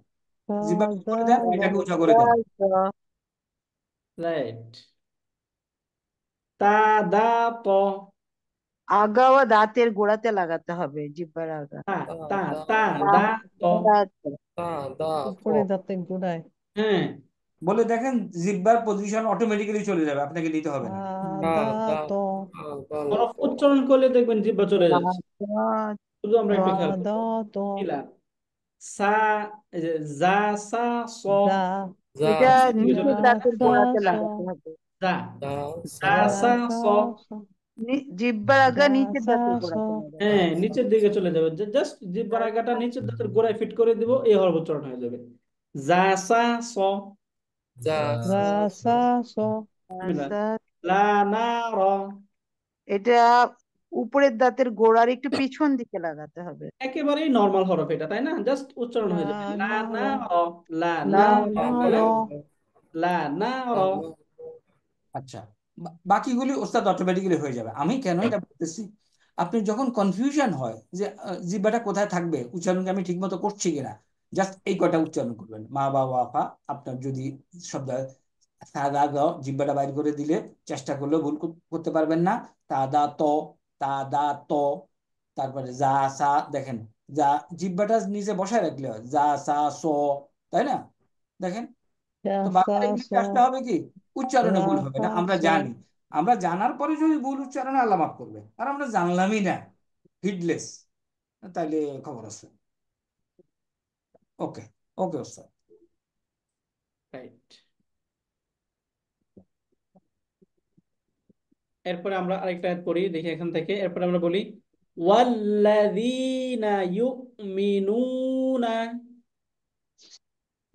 জিহ্বা বের করে দেন, এটাকে উঁচা করে দেন। রাইট। তা দা ত, আগা ও দাঁতের গোড়াতে লাগাতে হবে, জিহ্বার আগা। তা তা ذا তা দা ত। ذا ذا উপরে দাঁতের গোড়ায় হ্যাঁ, বলে দেখেন, জিহ্বার পজিশন অটোমেটিক্যালি চলে যাবে, আপনাকে নিতে হবে না। দাঁত হরফ উচ্চারণ করলে দেখবেন জিহ্বা চলে যাচ্ছে। শুধু আমরা একটু খেয়াল করবো। দাঁত কিলা সা, এই যে জা সা স, দা ذا এটা নিচের নিচের দাঁতের সা গোড়াতে স লাগাতে হবে। জা, ذا জা سا সা স। জিহ্বার আগা দা নিচের সা দাঁতের স গোড়াতে লাগাতে হবে। হ্যাঁ, নিচের দিকে চলে যাবে। জাস্ট জিহ্বার আগাটা নিচের দাঁতের গোড়ায় ফিট করে দিব, এই হরফ উচ্চারণ হয়ে যাবে। জা সা স। ذا দা সা স মিলা। আচ্ছা, লা না র, এটা উপরের দাঁতের গোড়ার একটু পিছন দিকে লাগাতে হবে। একেবারেই নর্মাল হরফ এটা, তাই না? জাস্ট উচ্চারণ হয়ে যাবে। লা না না র র, লা লা না র, না তাই র না? লা না র। আচ্ছা, বাকিগুলি ওস্তাদ অটোমেটিক্যালি হয়ে যাবে। আমি কেন এটা বলতেছি, আপনি যখন কনফিউশন হয় যে জিহ্বাটা কোথায় থাকবে, উচ্চারণকে আমি ঠিক মতো করছি কিনা, জাস্ট এই কয়টা উচ্চারণ করবেন, মা বা ওয়াফা। আপনার যদি শব্দ সাদা দ, জিহ্বাটা বাইর করে দিলে চেষ্টা করলেও ভুল করতে পারবেন না। তা দা ত, তা দা ত, তারপরে যা সা, দেখেন যা জিহ্বাটা নিচে বসায় রাখলে হয়, যা সা স, তাই না? দেখেন দা তো সা বারবার স ইংলিশে আসতে হবে কি, উচ্চারণে রা ভুল হবে সা না, আমরা স জানি। আমরা জানার পরে যদি ভুল উচ্চারণে আল্লাহ মাফ করবে, আর আমরা জানলামই না, হিডলেস, তাইলে খবর আছে। ওকে, ওকে ওস্তাদ। রাইট। এরপরে আমরা আরেকটা আয়াত পড়ি, দেখি এখান থেকে। এরপরে আমরা বলি ওয়াল্লাযীনা ইউমিনুনা।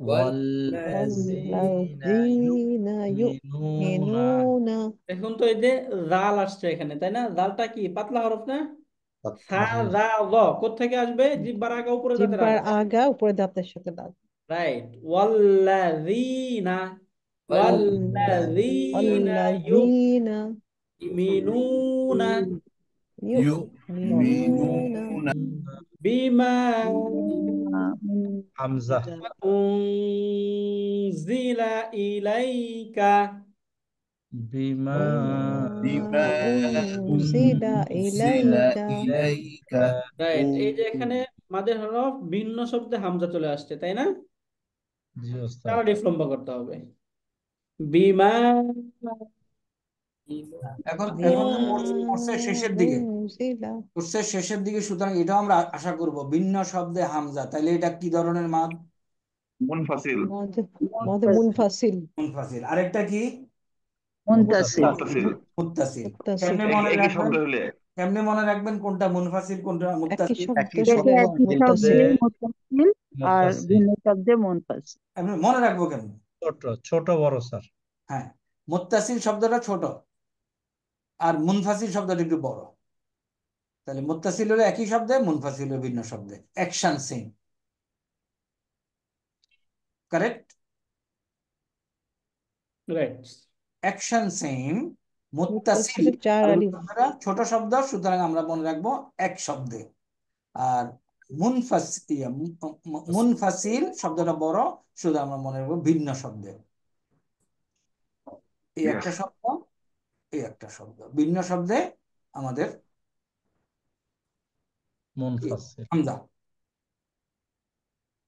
والذين والذين يؤمنون يؤمنون দেখুন তো, এই যে জাল আসছে এখানে, তাই না? জালটা কি পাতলা হরফ না? সা জি জা ল কোত্থেকে আসবে? জিহ্বার আগা উপরে দাঁতের জিহ্বার আগা, তাই না? আগা উপরে দাঁতের সাথে লাগে রাইট। ওয়াল্লাযীনা, ওয়াল্লাযীনা والذين ইউমিনুনা يؤمنون বিমা হামজা উনজিলা ইলাইকা। বিমা أنزل إليك রাইট। এই যে এখানে মাদের হরফ ভিন্ন শব্দে হামজা চলে আসছে, তাই না? জি ওস্তাদ তারা লম্বা করতে হবে। বিমা এখন بما তো কোর্সের শেষের দিকে, أنزل কোর্সের শেষের দিকে, সুতরাং এটাও আমরা আশা করব ভিন্ন শব্দে হামজা, তাইলে এটা কি ধরনের মাদ? মুনফাসিল, ماض ماضي منفصل মুনফাসিল। আরেকটা কি? মুনতাসিল। মুত্তাসিল। মুত্তাসিল। متصل কেমনে মনে একই রাখবেন? শব্দ হলে কেমনে মনে রাখবেন কোনটা মুনফাসিল কোনটা একই মুত্তাসিল? শব্দ এটা হলে একই মধ্যে শব্দে মুত্তাসিল, আর মুত্তাসিল ভিন্ন শব্দে মুনফাসিল। আমি মনে রাখবো কেমন? ছোট ছোট বড় স্যার। হ্যাঁ, মুত্তাসিল শব্দটা ছোট আর মুনফাসিল শব্দটা একটু বড়। তাহলে মুত্তাসিল হলো একই শব্দে, মুনফাসিল হলো ভিন্ন শব্দে। Action same, correct? Right. Action same. মুত্তাসিল মুত্তাসিলের 4 কারণ আলিফ। শব্দটা ছোট শব্দ, সুতরাং আমরা মনে রাখবো এক শব্দে। আর মুনফাসিল শব্দটা বড়, শুধু আমরা মনে রাখবো ভিন্ন শব্দে। এই ইয়েস। একটা শব্দ, এই একটা শব্দ, ভিন্ন শব্দে আমাদের মুনফাসিল। হামজা।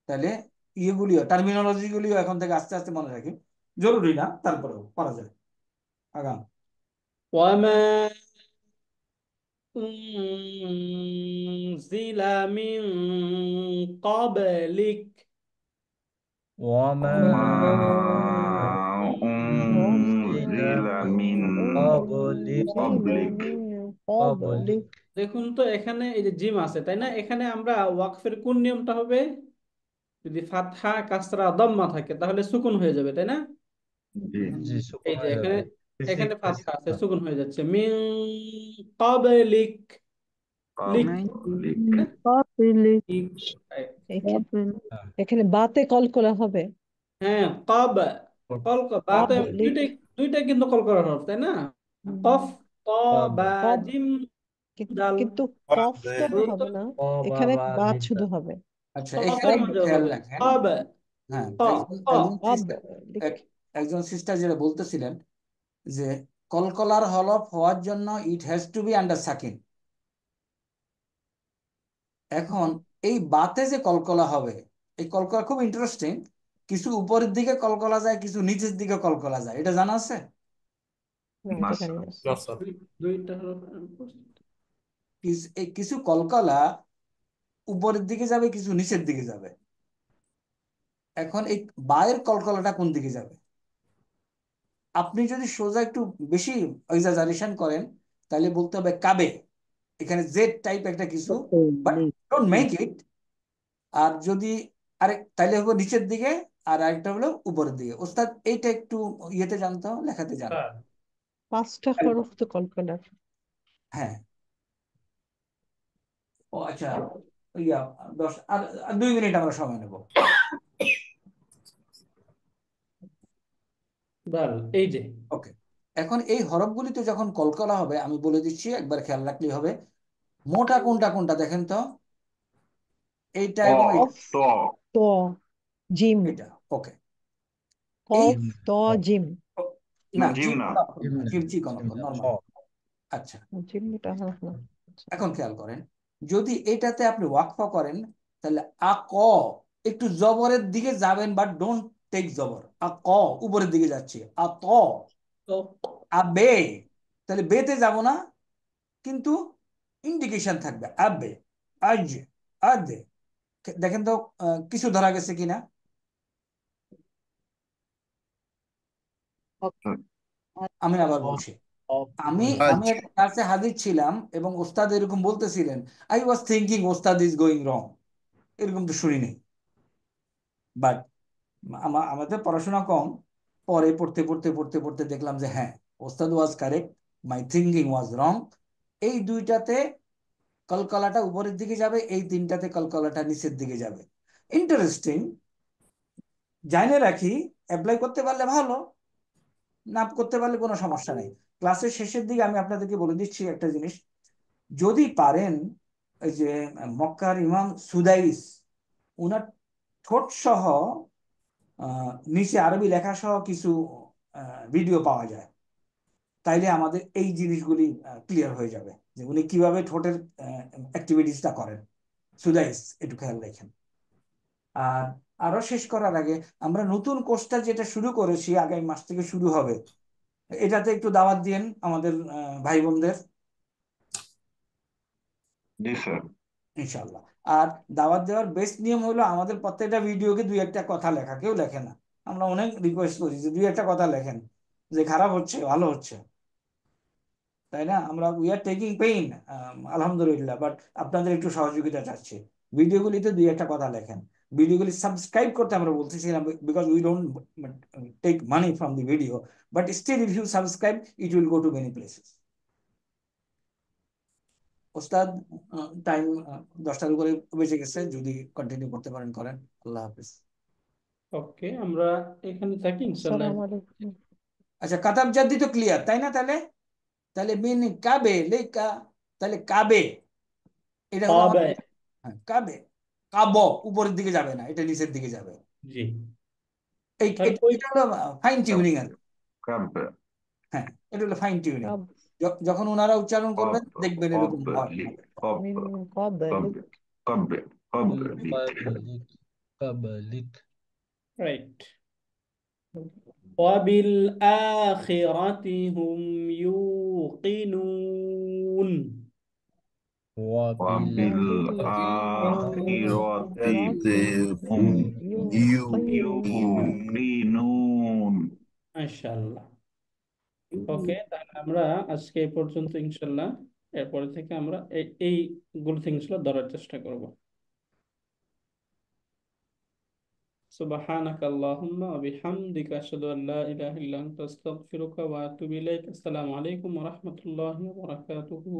তাহলে ইয়েগুলিও, টার্মিনোলজি গুলিও এখন থেকে আস্তে আস্তে মনে রাখি, জরুরি না, তারপরেও করা যায়। আগাম। ওয়ামা উনজিলা মিন ক্বাবলিক। ওয়ামা মা উনজিলা উনজিলা মিন মিন ক্বাবলিক ক্বাবলিক। ক্বাবলিক। দেখুন তো এখানে এই যে জিম আছে তাই না, এখানে আমরা ওয়াকফের কোন নিয়মটা হবে? যদি ফাতহা কাসরা দম্মা থাকে তাহলে সুকুন হয়ে যাবে তাই না? জি জি সুকুন এই যে হয়ে এখানে, যাবে। বেসিক এখানে ফাতহা বেসিক আছে, সুকুন হয়ে যাচ্ছে। মিন ক্বাবলিক, লিক ক্বাবলিক। ক্বাবলিক। এখানে ক্বাবলিক। এখানে বাতে কলকলা হবে। হ্যাঁ কব, কল বাতে ক্বাবলিক। দুইটাই, দুইটাই কিন্তু কল করার হরফ তাই না? হুম। কফ ত বা কব জিম দাল। কিন্তু কফ তো গুরুত্ব হবে না, ক এখানে বাবা বাত জিদ্দা। শুধু হবে। আচ্ছা, এখানে কফের একটু মধ্যে খেয়াল হবে রাখেন। কব, হ্যাঁ, ক ক। একজন সিস্টার যেটা বলতেছিলেন যে কলকলার হলফ হওয়ার জন্য it has to B under সাকিন। এখন এই বাতে যে কলকলা হবে, এই কলকলা খুব ইন্টারেস্টিং। কিছু উপরের দিকে কলকলা যায়, কিছু নিচের দিকে কলকলা যায়, এটা জানা আছে? না, এটা জানি না। না স্যার। দুইটা হরফ। কিছু কলকলা উপরের দিকে যাবে, কিছু নিচের দিকে যাবে। এখন এই বায়ের কলকলাটা কোন দিকে যাবে? আপনি যদি সোজা একটু বেশি এক্সাজারেশন করেন তাহলে বলতে হবে কাবে। এখানে জেড টাইপ একটা কিছু, বাট ডোন্ট মেক ইট। আর যদি আরেক, তাইলে হবে নিচের দিকে, আর আরেকটা হলো উপরের দিকে। ওস্তাদ এইটা একটু ইয়েতে জানতো, লেখাতে জানো? 5টা হরফ তো কলকলার। হ্যাঁ। ও আচ্ছা, ইয়া 10 আর 2 মিনিট আমরা সময় নেব। দাল, এই যে ওকে, এখন এই হরফগুলিতে যখন কলকলা হবে, আমি বলে দিচ্ছি, একবার খেয়াল রাখলেই হবে। মোটা কোনটা কোনটা দেখেন তো, এইটা ক এবং ত ত জিম। এটা। ওকে, এই কফ ত জিম। না, না জিম জিম না। জিম না, জিম চিকন জিম না, খ। নর্মাল। আচ্ছা, জিম এটা হরফ না। আচ্ছা। এখন খেয়াল করেন, যদি এটাতে আপনি ওয়াকফা করেন তাহলে আ ক একটু জবরের দিকে যাবেন, বাট ডোন্ট টেক জবর। আ ক উপরের দিকে যাচ্ছে, আ ত, তো আ বে, তাহলে বেতে যাব না, কিন্তু ইন্ডিকেশন থাকবে আবে, আজ, আদে। দেখেন তো কিছু ধরা গেছে কিনা। আমি আবার বলছি, আমি আজ আমি একটা ক্লাসে হাজির ছিলাম এবং ওস্তাদ এরকম বলতেছিলেন, আই ওয়াজ থিঙ্কিং ওস্তাদ ইজ গোয়িং রং। এরকম তো শুনি নাই, বাট আমাদের পড়াশোনা কম, পরে পড়তে পড়তে পড়তে পড়তে দেখলাম যে হ্যাঁ, ওস্তাদ ওয়াজ কারেক্ট, মাই থিঙ্কিং ওয়াজ রং। এই দুইটাতে কলকলাটা উপরের দিকে যাবে, এই তিনটাতে কলকলাটা নিচের দিকে যাবে। ইন্টারেস্টিং, জানে রাখি, অ্যাপ্লাই করতে পারলে ভালো, না করতে পারলে কোনো সমস্যা নেই। ক্লাসের শেষের দিকে আমি আপনাদেরকে বলে দিচ্ছি একটা জিনিস, যদি পারেন, ওই যে মক্কার ইমাম সুদাইস, উনার ঠোঁট সহ নিচে আরবি লেখা সহ কিছু ভিডিও পাওয়া যায়, তাইলে আমাদের এই জিনিসগুলি ক্লিয়ার হয়ে যাবে যে উনি কিভাবে ঠোঁটের অ্যাক্টিভিটিসটা করেন। সুদাইস, একটু খেয়াল রাখেন। আর আরো শেষ করার আগে, আমরা নতুন কোর্সটা যেটা শুরু করেছি, আগামী মাস থেকে শুরু হবে, এটাতে একটু দাওয়াত দিয়েন আমাদের ভাই বোনদের, জি স্যার। ইনশাল্লাহ। আর দাওয়াত দেওয়ার বেস্ট নিয়ম হলো আমাদের প্রত্যেকটা ভিডিওকে 2-1টা কথা লেখা। কেউ লেখে না, আমরা অনেক রিকোয়েস্ট করি যে 2-1টা কথা লেখেন, যে খারাপ হচ্ছে ভালো হচ্ছে, তাই না? আমরা উই আর টেকিং পেইন, আলহামদুলিল্লাহ, বাট আপনাদের একটু সহযোগিতা চাচ্ছি। ভিডিওগুলিতে 2-1টা কথা লেখেন। ভিডিওগুলি সাবস্ক্রাইব করতে আমরা বলতেছি না, because we don't take money from the video, but still if you subscribe it will go to many places. ওস্তাদ, টাইম 10টার উপরে বেঁচে গেছে, যদি কন্টিনিউ করতে পারেন করেন। আল্লাহ হাফিজ। ওকে, আমরা এখানে থাকি ইনশাল্লাহ। আসসালামু আলাইকুম। আচ্ছা, কাতাব জাদ্দি তো ক্লিয়ার, তাই না? তাহলে তাহলে মিন কাবে লেকা, তাহলে কাবে এটা হলো কাবে, আমাদের, হ্যাঁ কাবে, কাব উপরের দিকে যাবে না, এটা নিচের দিকে যাবে। জি। এটা ওই এটা হলো ফাইন টিউনিং আর কি। কাব হ্যাঁ, এটা হলো ফাইন টিউনিং। কাব যখন ওনারা উচ্চারণ করবেন কব দেখবেন এরকম হয়। কবলি কব মিন ক্বাবলিক। কব কবলি। قبلك قبلك রাইট। وبالآخرة هم يوقنون। وبالآخرة هم يوقنون। মাশাআল্লাহ। ওকে, তাহলে আমরা আজকে এই পর্যন্ত ইনশাল্লাহ। এরপরে থেকে আমরা এইগুলো থেকে ইনশাল্লাহ ধরার চেষ্টা করব। সুবহানাকা আল্লাহুম্মা ওয়া বিহামদিকা আশহাদু আল লা ইলাহা ইল্লা আনতা আস্তাগফিরুকা ওয়া আতুবু ইলাইক। আসসালামু আলাইকুম ওয়া রাহমাতুল্লাহি ওয়া বারাকাতুহু।